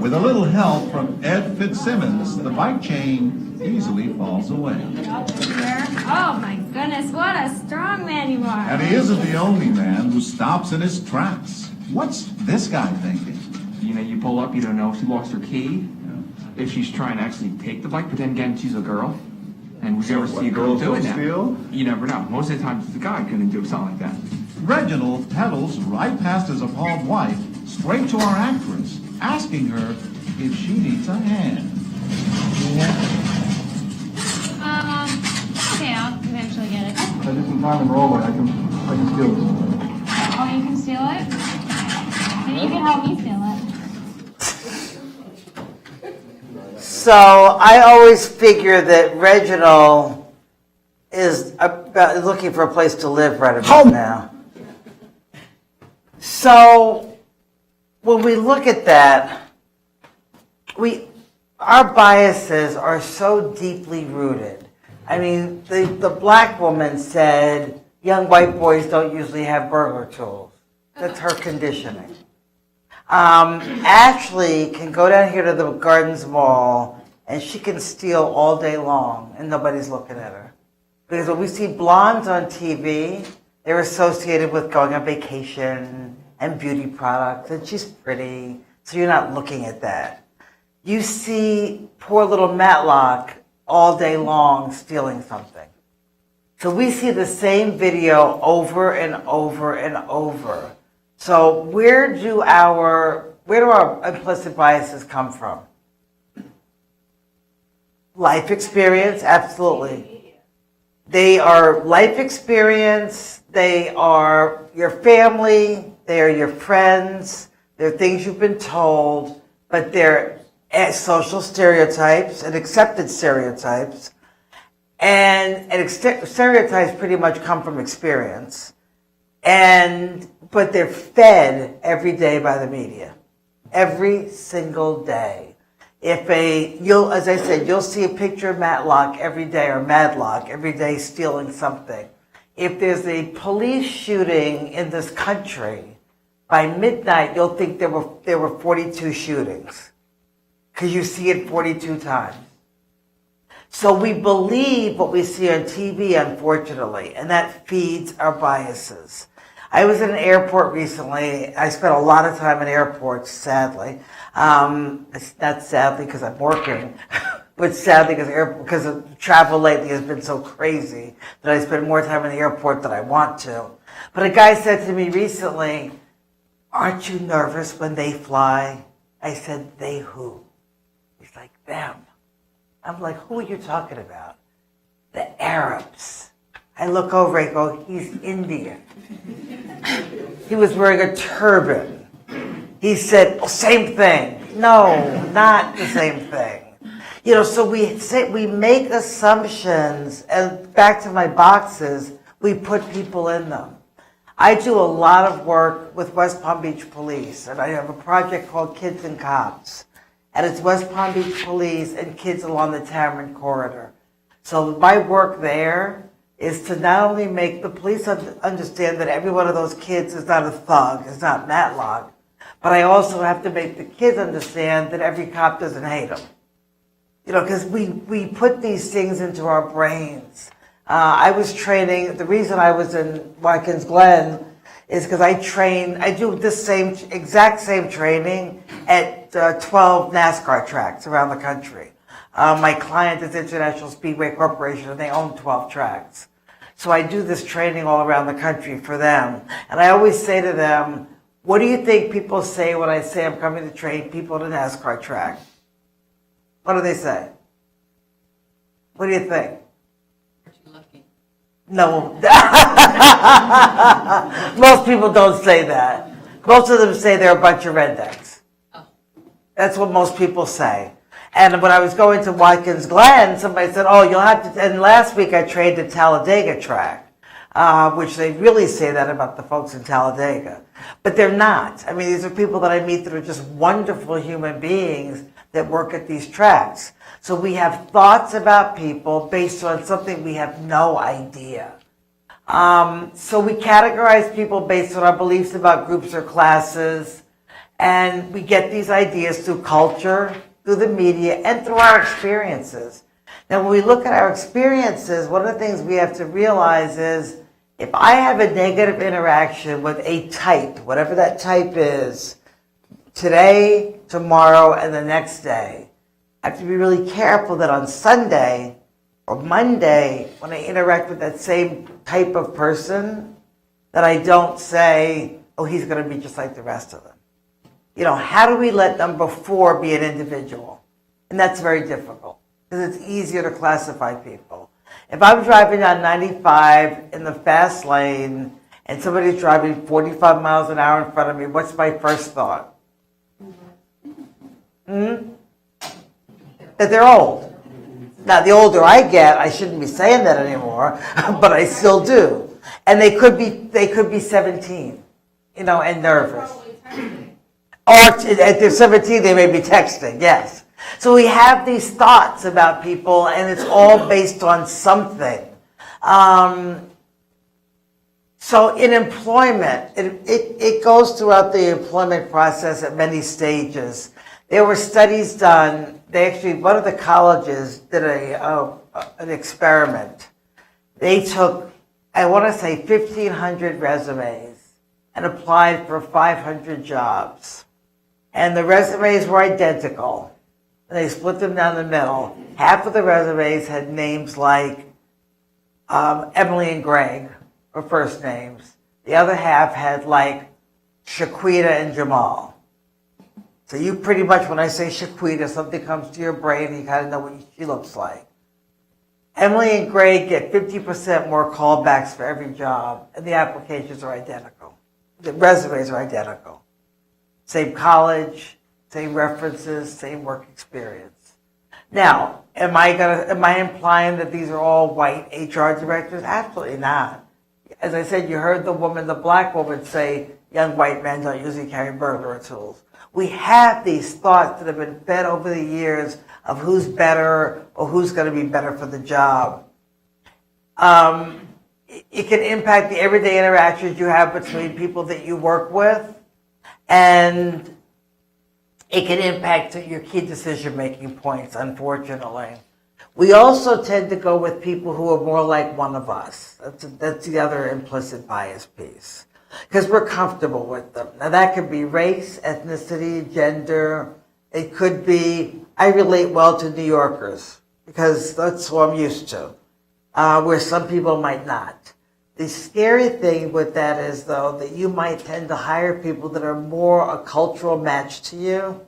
With a little help from Ed Fitzsimmons, the bike chain easily falls away. Oh my goodness, what a strong man you are. And he isn't the only man who stops in his tracks. What's this guy thinking? You know, you pull up, you don't know if she lost her key, if she's trying to actually take the bike, but then again, she's a girl. And would you ever see a girl doing that? You never know. Most of the time, it's the guy couldn't do something like that. Reginald pedals right past his appalled wife, straight to our actress, asking her if she needs a hand. Okay, I'll eventually get it. I did some time in Roller. I can steal this. Oh, you can steal it? Then you can help me steal it. So I always figure that Reginald is looking for a place to live right about now. So when we look at that, our biases are so deeply rooted. I mean, the black woman said, young white boys don't usually have burglar tools. That's her conditioning. Ashley can go down here to the Gardens Mall and she can steal all day long and nobody's looking at her. Because when we see blondes on TV, they're associated with going on vacation and beauty products, and she's pretty, so you're not looking at that. You see poor little Matlock all day long stealing something. So we see the same video over and over and over. So where do our implicit biases come from? Life experience, absolutely. They are life experience, they are your family, they are your friends, they're things you've been told, but they're social stereotypes and accepted stereotypes. And stereotypes pretty much come from experience. But they're fed every day by the media. Every single day. As I said, you'll see a picture of Matlock every day, or Madlock every day stealing something. If there's a police shooting in this country, by midnight you'll think there were 42 shootings. Because you see it 42 times. So we believe what we see on TV, unfortunately, and that feeds our biases. I was in an airport recently. I spent a lot of time in airports, sadly. It's not sadly because I'm working, but sadly because travel lately has been so crazy that I spend more time in the airport than I want to. But a guy said to me recently, "Aren't you nervous when they fly?" I said, "They who?" He's like, "Them." I'm like, "Who are you talking about?" "The Arabs." I look over, I go, "He's Indian." He was wearing a turban. He said, "Oh, same thing." No, not the same thing. So we make assumptions, and back to my boxes, we put people in them. I do a lot of work with West Palm Beach Police, and I have a project called Kids and Cops. and it's West Palm Beach Police and kids along the Tamarind Corridor. So my work there is to not only make the police understand that every one of those kids is not a thug, is not Matlock, but I also have to make the kids understand that every cop doesn't hate them. You know, because we put these things into our brains. I was training, the reason I was in Watkins Glen is because I do this exact same training at 12 NASCAR tracks around the country. My client is International Speedway Corporation, and they own 12 tracks. So I do this training all around the country for them. And I always say to them, what do you think people say when I say I'm coming to train people at a NASCAR track? What do they say? What do you think? Aren't you lucky? No. Most people don't say that. Most of them say they're a bunch of rednecks. Oh. That's what most people say. And when I was going to Watkins Glen, somebody said, oh, you'll have to, and last week I trained at Talladega track, which they really say that about the folks in Talladega. But they're not. I mean, these are people that I meet that are just wonderful human beings that work at these tracks. So we have thoughts about people based on something we have no idea. So we categorize people based on our beliefs about groups or classes, and we get these ideas through culture, through the media, and through our experiences. Now, when we look at our experiences, one of the things we have to realize is if I have a negative interaction with a type, whatever that type is, today, tomorrow, and the next day, I have to be really careful that on Sunday or Monday, when I interact with that same type of person, that I don't say, oh, he's going to be just like the rest of them. You know, how do we let number 4 be an individual? And that's very difficult because it's easier to classify people. If I'm driving down 95 in the fast lane and somebody's driving 45 miles an hour in front of me, what's my first thought? That they're old. Now, the older I get, I shouldn't be saying that anymore, but I still do. And they could be 17, you know, and nervous. Or at they're 17, they may be texting, yes. So we have these thoughts about people, and it's all based on something. So in employment, it goes throughout the employment process at many stages. There were studies done. One of the colleges did an experiment. They took, I want to say, 1,500 resumes and applied for 500 jobs. And the resumes were identical. And they split them down the middle. Half of the resumes had names like Emily and Greg, or first names. The other half had like Shaquita and Jamal. So you pretty much, when I say Shaquita, something comes to your brain and you kind of know what she looks like. Emily and Greg get 50% more callbacks for every job, and the applications are identical. The resumes are identical. Same college, same references, same work experience. Now, am I implying that these are all white HR directors? Absolutely not. As I said, you heard the black woman say, young white men don't usually carry burglar tools. We have these thoughts that have been fed over the years of who's better or who's going to be better for the job. It can impact the everyday interactions you have between people that you work with, and it can impact your key decision-making points, unfortunately. We also tend to go with people who are more like one of us. That's the other implicit bias piece, because we're comfortable with them. Now, that could be race, ethnicity, gender. It could be, I relate well to New Yorkers, because that's who I'm used to, where some people might not. The scary thing with that is, though, that you might tend to hire people that are more a cultural match to you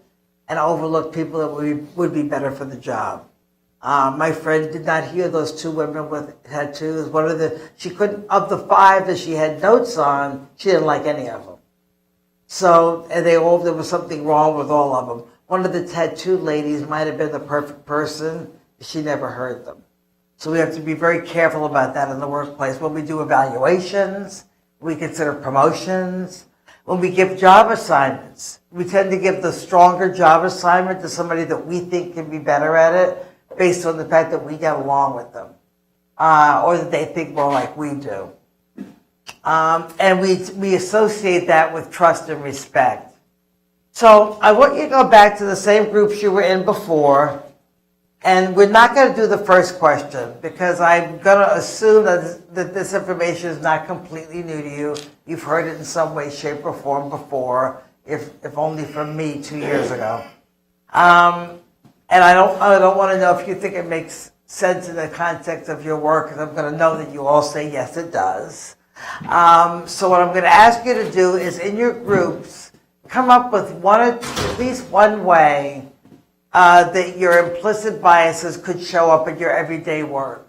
and overlook people that would be better for the job. My friend did not hear those 2 women with tattoos. She couldn't, of the 5 that she had notes on, she didn't like any of them. So, and there was something wrong with all of them. One of the tattooed ladies might have been the perfect person. She never heard them. So we have to be very careful about that in the workplace. When we do evaluations, we consider promotions, When we give job assignments, we tend to give the stronger job assignment to somebody that we think can be better at it based on the fact that we get along with them, or that they think more like we do. And we associate that with trust and respect. So I want you to go back to the same groups you were in before, and we're not going to do the first question because I'm going to assume that this information is not completely new to you. You've heard it in some way, shape, or form before, if only from me 2 years ago. And I don't want to know if you think it makes sense in the context of your work, because I'm going to know that you all say yes, it does. So what I'm going to ask you to do is in your groups, come up with at least one way that your implicit biases could show up in your everyday work.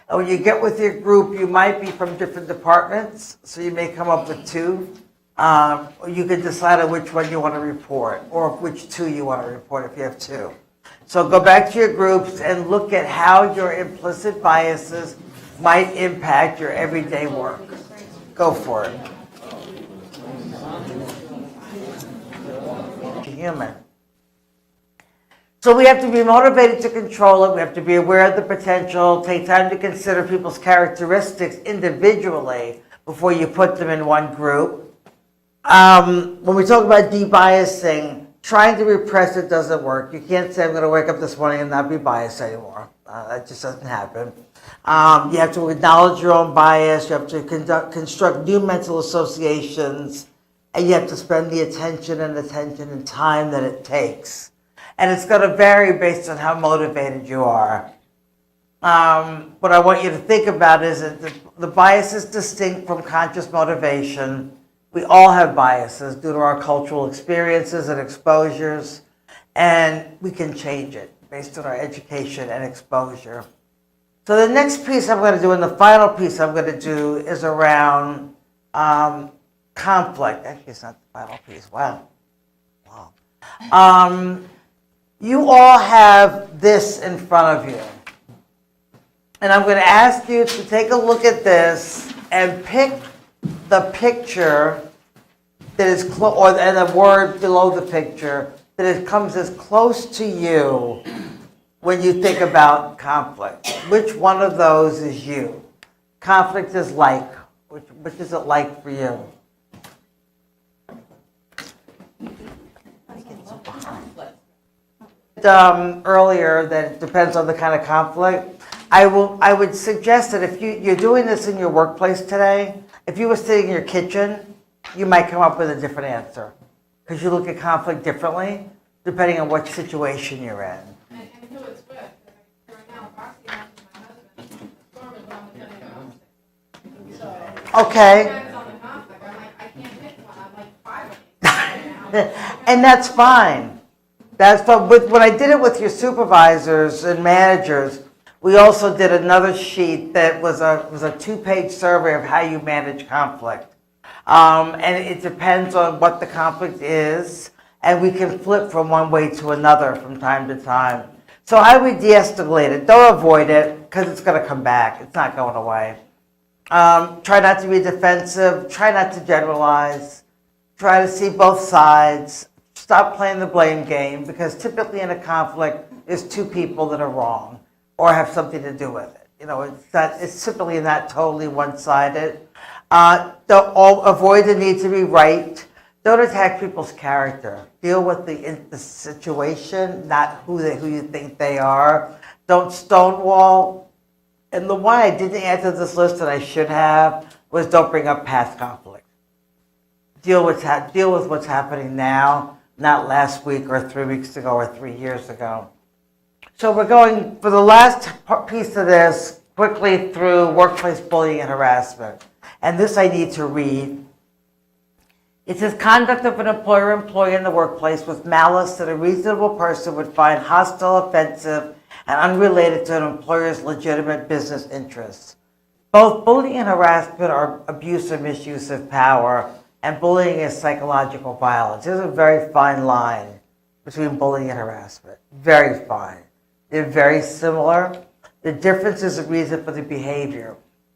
And when you get with your group, you might be from different departments, so you may come up with two. Or you can decide on which one you want to report, or which two you want to report if you have two. So go back to your groups and look at how your implicit biases might impact your everyday work. Go for it. Human. So we have to be motivated to control it. We have to be aware of the potential. Take time to consider people's characteristics individually before you put them in one group. When we talk about debiasing, trying to repress it doesn't work. You can't say, I'm going to wake up this morning and not be biased anymore. That just doesn't happen. You have to acknowledge your own bias. You have to construct new mental associations. And you have to spend the attention and time that it takes. And it's going to vary based on how motivated you are. What I want you to think about is that the bias is distinct from conscious motivation. We all have biases due to our cultural experiences and exposures, and we can change it based on our education and exposure. So the next piece I'm going to do, and the final piece I'm going to do, is around conflict. Actually, it's not the final piece. Wow. You all have this in front of you. And I'm going to ask you to take a look at this and pick the picture that is and the word below the picture that it comes as close to you when you think about conflict. Which one of those is you? Conflict is like. Which is it like for you? Earlier that it depends on the kind of conflict. I would suggest that if you're doing this in your workplace today, if you were sitting in your kitchen, you might come up with a different answer because you look at conflict differently depending on what situation you're in. And who it's with. Right now, Roxy and my husband, Storm is on the So, okay. depends on the conflict. I'm like, I can't pick one. I'm like 5 of these right now. And that's fine. That's fine. But when I did it with your supervisors and managers, we also did another sheet that was a 2-page survey of how you manage conflict. And it depends on what the conflict is, and we can flip from one way to another from time to time. So I would de-escalate it. Don't avoid it, because it's going to come back. It's not going away. Try not to be defensive. Try not to generalize. Try to see both sides. Stop playing the blame game, because typically in a conflict, there's two people that are wrong or have something to do with it. You know, it's typically not totally one-sided. Don't avoid the need to be right. Don't attack people's character. Deal with the situation, not who you think they are. Don't stonewall. And the one I didn't add to this list that I should have was don't bring up past conflict. Deal with what's happening now, not last week or 3 weeks ago or 3 years ago. So we're going, for the last piece of this, quickly through workplace bullying and harassment. And this I need to read. It says, conduct of an employer-employee in the workplace with malice that a reasonable person would find hostile, offensive, and unrelated to an employer's legitimate business interests. Both bullying and harassment are abuse or misuse of power, and bullying is psychological violence. There's a very fine line between bullying and harassment. Very fine. They're very similar. The difference is the reason for the behavior.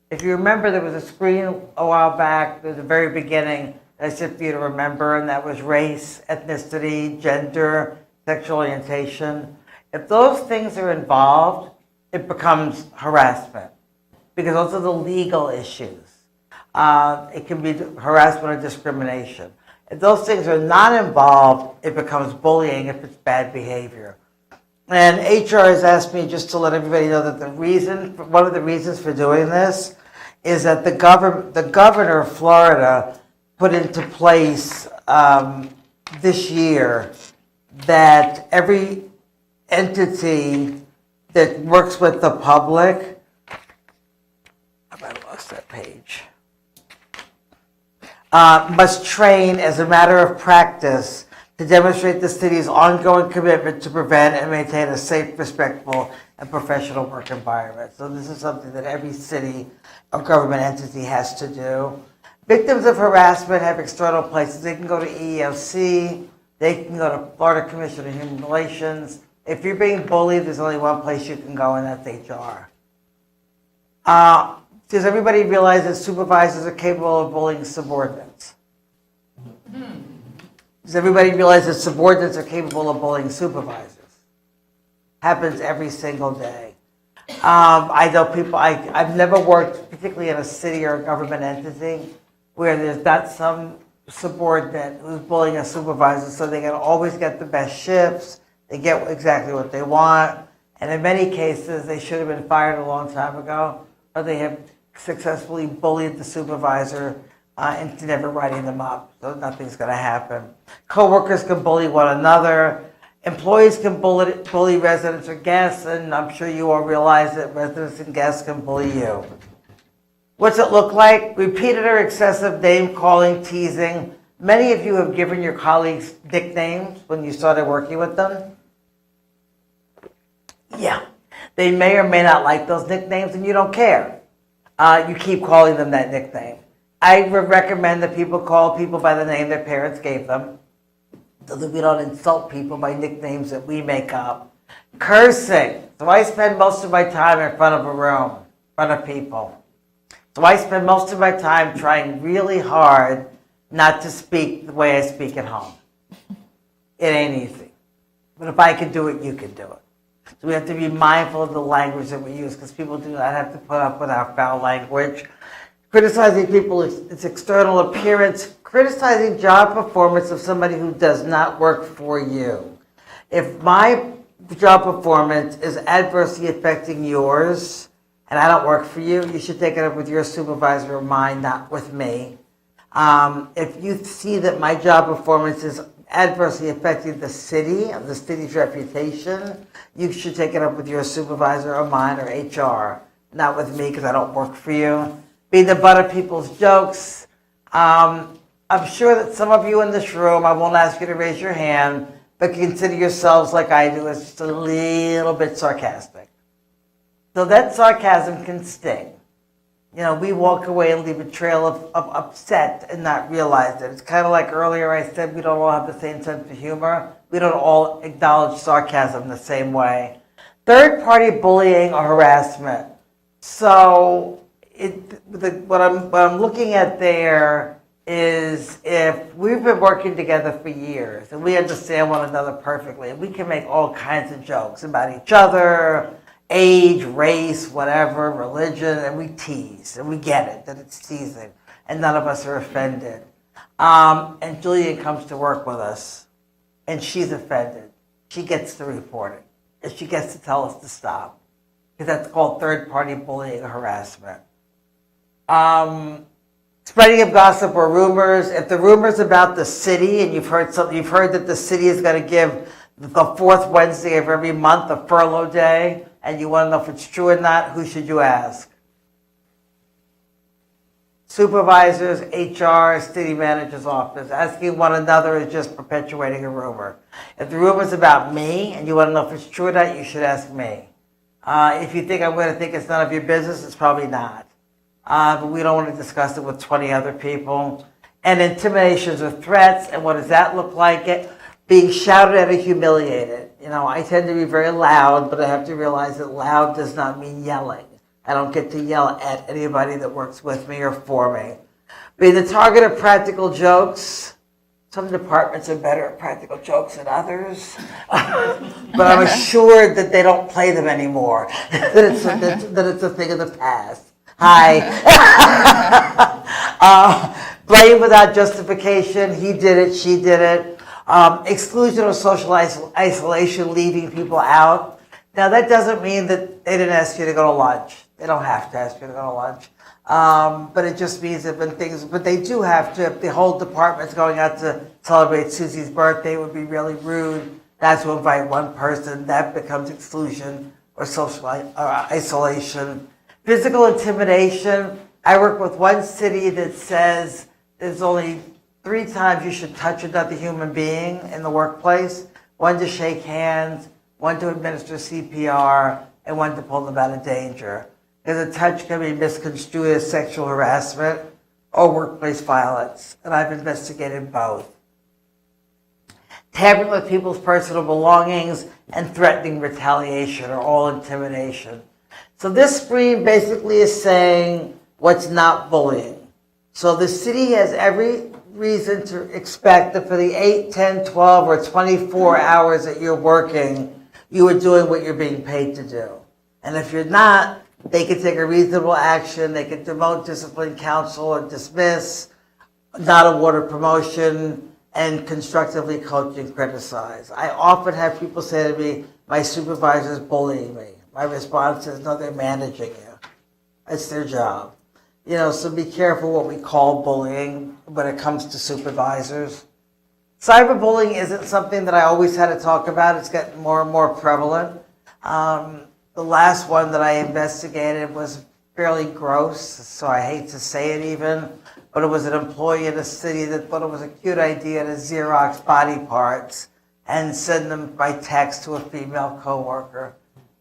If you remember, there was a screen a while back at the very beginning I said for you to remember, and that was race, ethnicity, gender, sexual orientation. If those things are involved, it becomes harassment because those are the legal issues. It can be harassment or discrimination. If those things are not involved, it becomes bullying if it's bad behavior. And HR has asked me just to let everybody know that one of the reasons for doing this is that the governor of Florida put into place this year that every entity that works with the public, I lost that page, must train as a matter of practice to demonstrate the city's ongoing commitment to prevent and maintain a safe, respectful, and professional work environment. So this is something that every city or government entity has to do. Victims of harassment have external places. They can go to EEOC, they can go to Florida Commission on Human Relations. If you're being bullied, there's only one place you can go, and that's HR. Does everybody realize that supervisors are capable of bullying subordinates? Does everybody realize that subordinates are capable of bullying supervisors? Happens every single day. I know people, I've never worked, particularly in a city or a government entity, where there's not some subordinate who's bullying a supervisor, so they can always get the best shifts, they get exactly what they want, and in many cases, they should have been fired a long time ago, or they have successfully bullied the supervisor into never writing them up, so nothing's going to happen. Coworkers can bully one another. Employees can bully residents or guests, and I'm sure you all realize that residents and guests can bully you. What's it look like? Repeated or excessive name calling, teasing. Many of you have given your colleagues nicknames when you started working with them. Yeah, they may or may not like those nicknames, and you don't care. You keep calling them that nickname. I would recommend that people call people by the name their parents gave them, so that we don't insult people by nicknames that we make up. Cursing. So I spend most of my time in front of a room, in front of people. So I spend most of my time trying really hard not to speak the way I speak at home. It ain't easy. But if I can do it, you can do it. So we have to be mindful of the language that we use, because people do not have to put up with our foul language. Criticizing people, its external appearance, criticizing job performance of somebody who does not work for you. If my job performance is adversely affecting yours, and I don't work for you, you should take it up with your supervisor or mine, not with me. If you see that my job performance is adversely affecting the city, the city's reputation, you should take it up with your supervisor or mine or HR, not with me, because I don't work for you. Be the butt of people's jokes. I'm sure that some of you in this room, I won't ask you to raise your hand, but consider yourselves like I do, as just a little bit sarcastic. So that sarcasm can sting. You know, we walk away and leave a trail of upset and not realize it. It's kind of like earlier I said we don't all have the same sense of humor. We don't all acknowledge sarcasm the same way. Third-party bullying or harassment. So what I'm looking at there is if we've been working together for years and we understand one another perfectly, we can make all kinds of jokes about each other, age, race, whatever, religion, and we tease, and we get it, that it's teasing, and none of us are offended. And Julian comes to work with us, and she's offended. She gets to report it, and she gets to tell us to stop, because that's called third-party bullying or harassment. Spreading of gossip or rumors. If the rumor's about the city, and you've heard that the city is going to give the fourth Wednesday of every month a furlough day, and you want to know if it's true or not, who should you ask? Supervisors, HR, city manager's office. Asking one another is just perpetuating a rumor. If the rumor's about me and you want to know if it's true or not, you should ask me. If you think I'm going to think it's none of your business, it's probably not. But we don't want to discuss it with 20 other people. And intimidations or threats, and what does that look like? Being shouted at or humiliated. You know, I tend to be very loud, but I have to realize that loud does not mean yelling. I don't get to yell at anybody that works with me or for me. Being the target of practical jokes. Some departments are better at practical jokes than others, but I'm assured that they don't play them anymore, that it's a thing of the past. Hi. Blame without justification, he did it, she did it. Exclusion or social isolation, leaving people out. Now that doesn't mean that they didn't ask you to go to lunch. They don't have to ask you to go to lunch. But it just means that but they do have to, if the whole department's going out to celebrate Susie's birthday, it would be really rude not to invite one person. That becomes exclusion or social isolation. Physical intimidation. I work with one city that says there's only 3 times you should touch another human being in the workplace. 1 to shake hands, 1 to administer CPR, and 1 to pull them out of danger. Because a touch can be misconstrued as sexual harassment or workplace violence, and I've investigated both. Tampering with people's personal belongings and threatening retaliation are all intimidation. So this screen basically is saying what's not bullying. So the city has every reason to expect that for the 8, 10, 12, or 24 hours that you're working, you are doing what you're being paid to do. And if you're not, they can take a reasonable action. They can demote, discipline, counsel, or dismiss, not award a promotion, and constructively coach and criticize. I often have people say to me, my supervisor's bullying me. My response is, no, they're managing you. It's their job. You know, so be careful what we call bullying when it comes to supervisors. Cyberbullying isn't something that I always had to talk about. It's getting more and more prevalent. The last one that I investigated was fairly gross, so I hate to say it even, but it was an employee in a city that thought it was a cute idea to Xerox body parts and send them by text to a female coworker.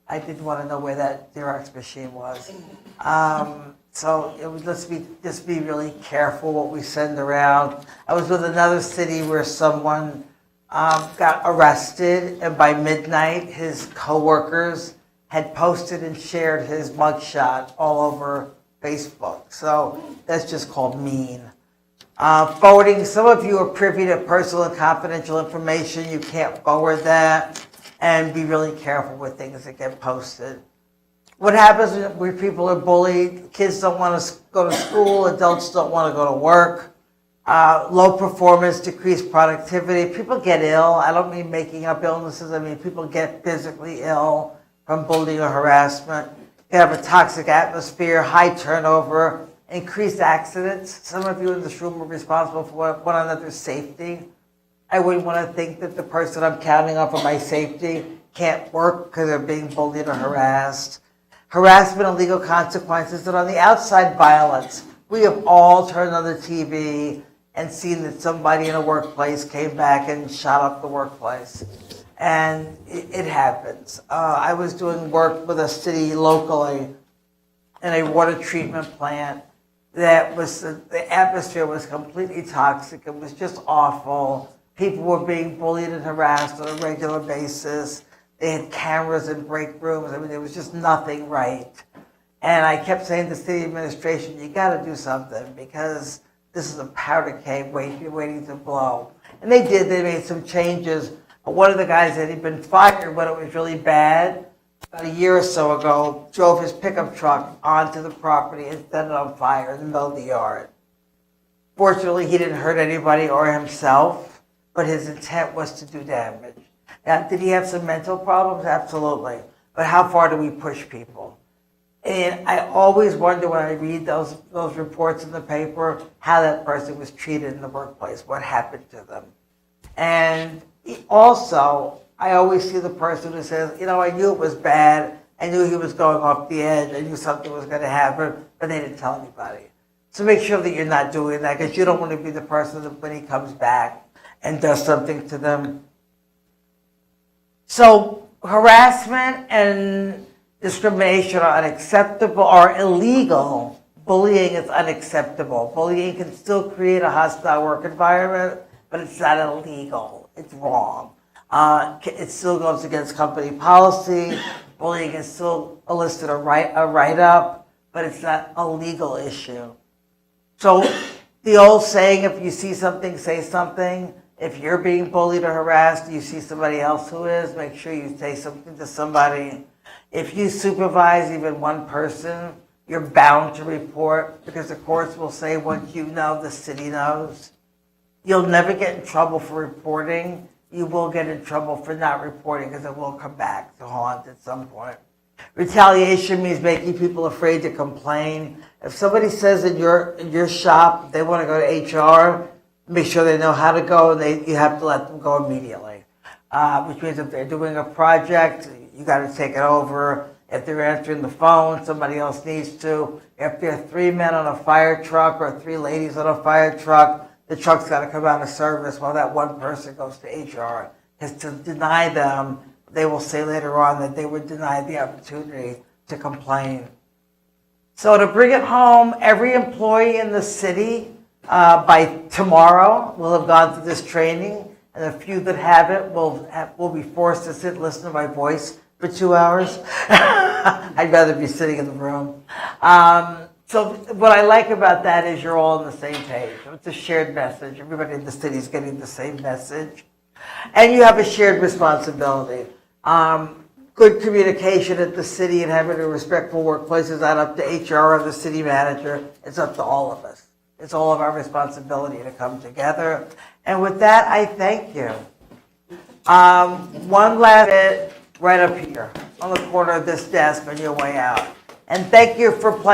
I didn't want to know where that Xerox machine was. So it was, just be really careful what we send around. I was with another city where someone got arrested, and by midnight, his coworkers had posted and shared his mugshot all over Facebook. So that's just called mean. Forwarding, some of you are privy to personal and confidential information. You can't forward that, and be really careful with things that get posted. What happens when people are bullied? Kids don't want to go to school, adults don't want to go to work. Low performance, decreased productivity. People get ill. I don't mean making up illnesses. I mean people get physically ill from bullying or harassment. You have a toxic atmosphere, high turnover, increased accidents. Some of you in this room are responsible for one another's safety. I wouldn't want to think that the person I'm counting on for my safety can't work because they're being bullied or harassed. Harassment and legal consequences, and on the outside, violence. We have all turned on the TV and seen that somebody in a workplace came back and shot up the workplace. And it happens. I was doing work with a city locally in a water treatment plant that was, the atmosphere was completely toxic. It was just awful. People were being bullied and harassed on a regular basis. They had cameras in break rooms. I mean, there was just nothing right. And I kept saying to city administration, you got to do something because this is a powder keg waiting to blow. And they did. They made some changes. One of the guys that had been fired when it was really bad, about a year or so ago, drove his pickup truck onto the property and set it on fire in the middle of the yard. Fortunately, he didn't hurt anybody or himself, but his intent was to do damage. Now, did he have some mental problems? Absolutely. But how far do we push people? And I always wonder when I read those reports in the paper, how that person was treated in the workplace, what happened to them. And also, I always see the person who says, you know, I knew it was bad. I knew he was going off the edge. I knew something was going to happen, but they didn't tell anybody. So make sure that you're not doing that because you don't want to be the person that when he comes back and does something to them. So harassment and discrimination are unacceptable or illegal. Bullying is unacceptable. Bullying can still create a hostile work environment, but it's not illegal. It's wrong. It still goes against company policy. Bullying is still a write-up, but it's not a legal issue. So The old saying, if you see something, say something. If you're being bullied or harassed, you see somebody else who is, make sure you say something to somebody. If you supervise even one person, you're bound to report, because the courts will say once you know, the city knows. You'll never get in trouble for reporting. You will get in trouble for not reporting, because it will come back to haunt at some point. Retaliation means making people afraid to complain. If somebody says in your shop they want to go to HR, make sure they know how to go, and you have to let them go immediately. Which means if they're doing a project, you got to take it over. If they're answering the phone, somebody else needs to. If there are 3 men on a fire truck or 3 ladies on a fire truck, the truck's got to come out of service while that one person goes to HR. Because to deny them, they will say later on that they were denied the opportunity to complain. So to bring it home, every employee in the city by tomorrow will have gone through this training, and the few that haven't will be forced to sit and listen to my voice for 2 hours. I'd rather be sitting in the room. So what I like about that is you're all on the same page. It's a shared message. Everybody in the city is getting the same message. And you have a shared responsibility. Good communication at the city and having a respectful workplace is not up to HR or the city manager. It's up to all of us. It's all of our responsibility to come together. And with that, I thank you. One last bit right up here on the corner of this desk on your way out. And thank you for playing.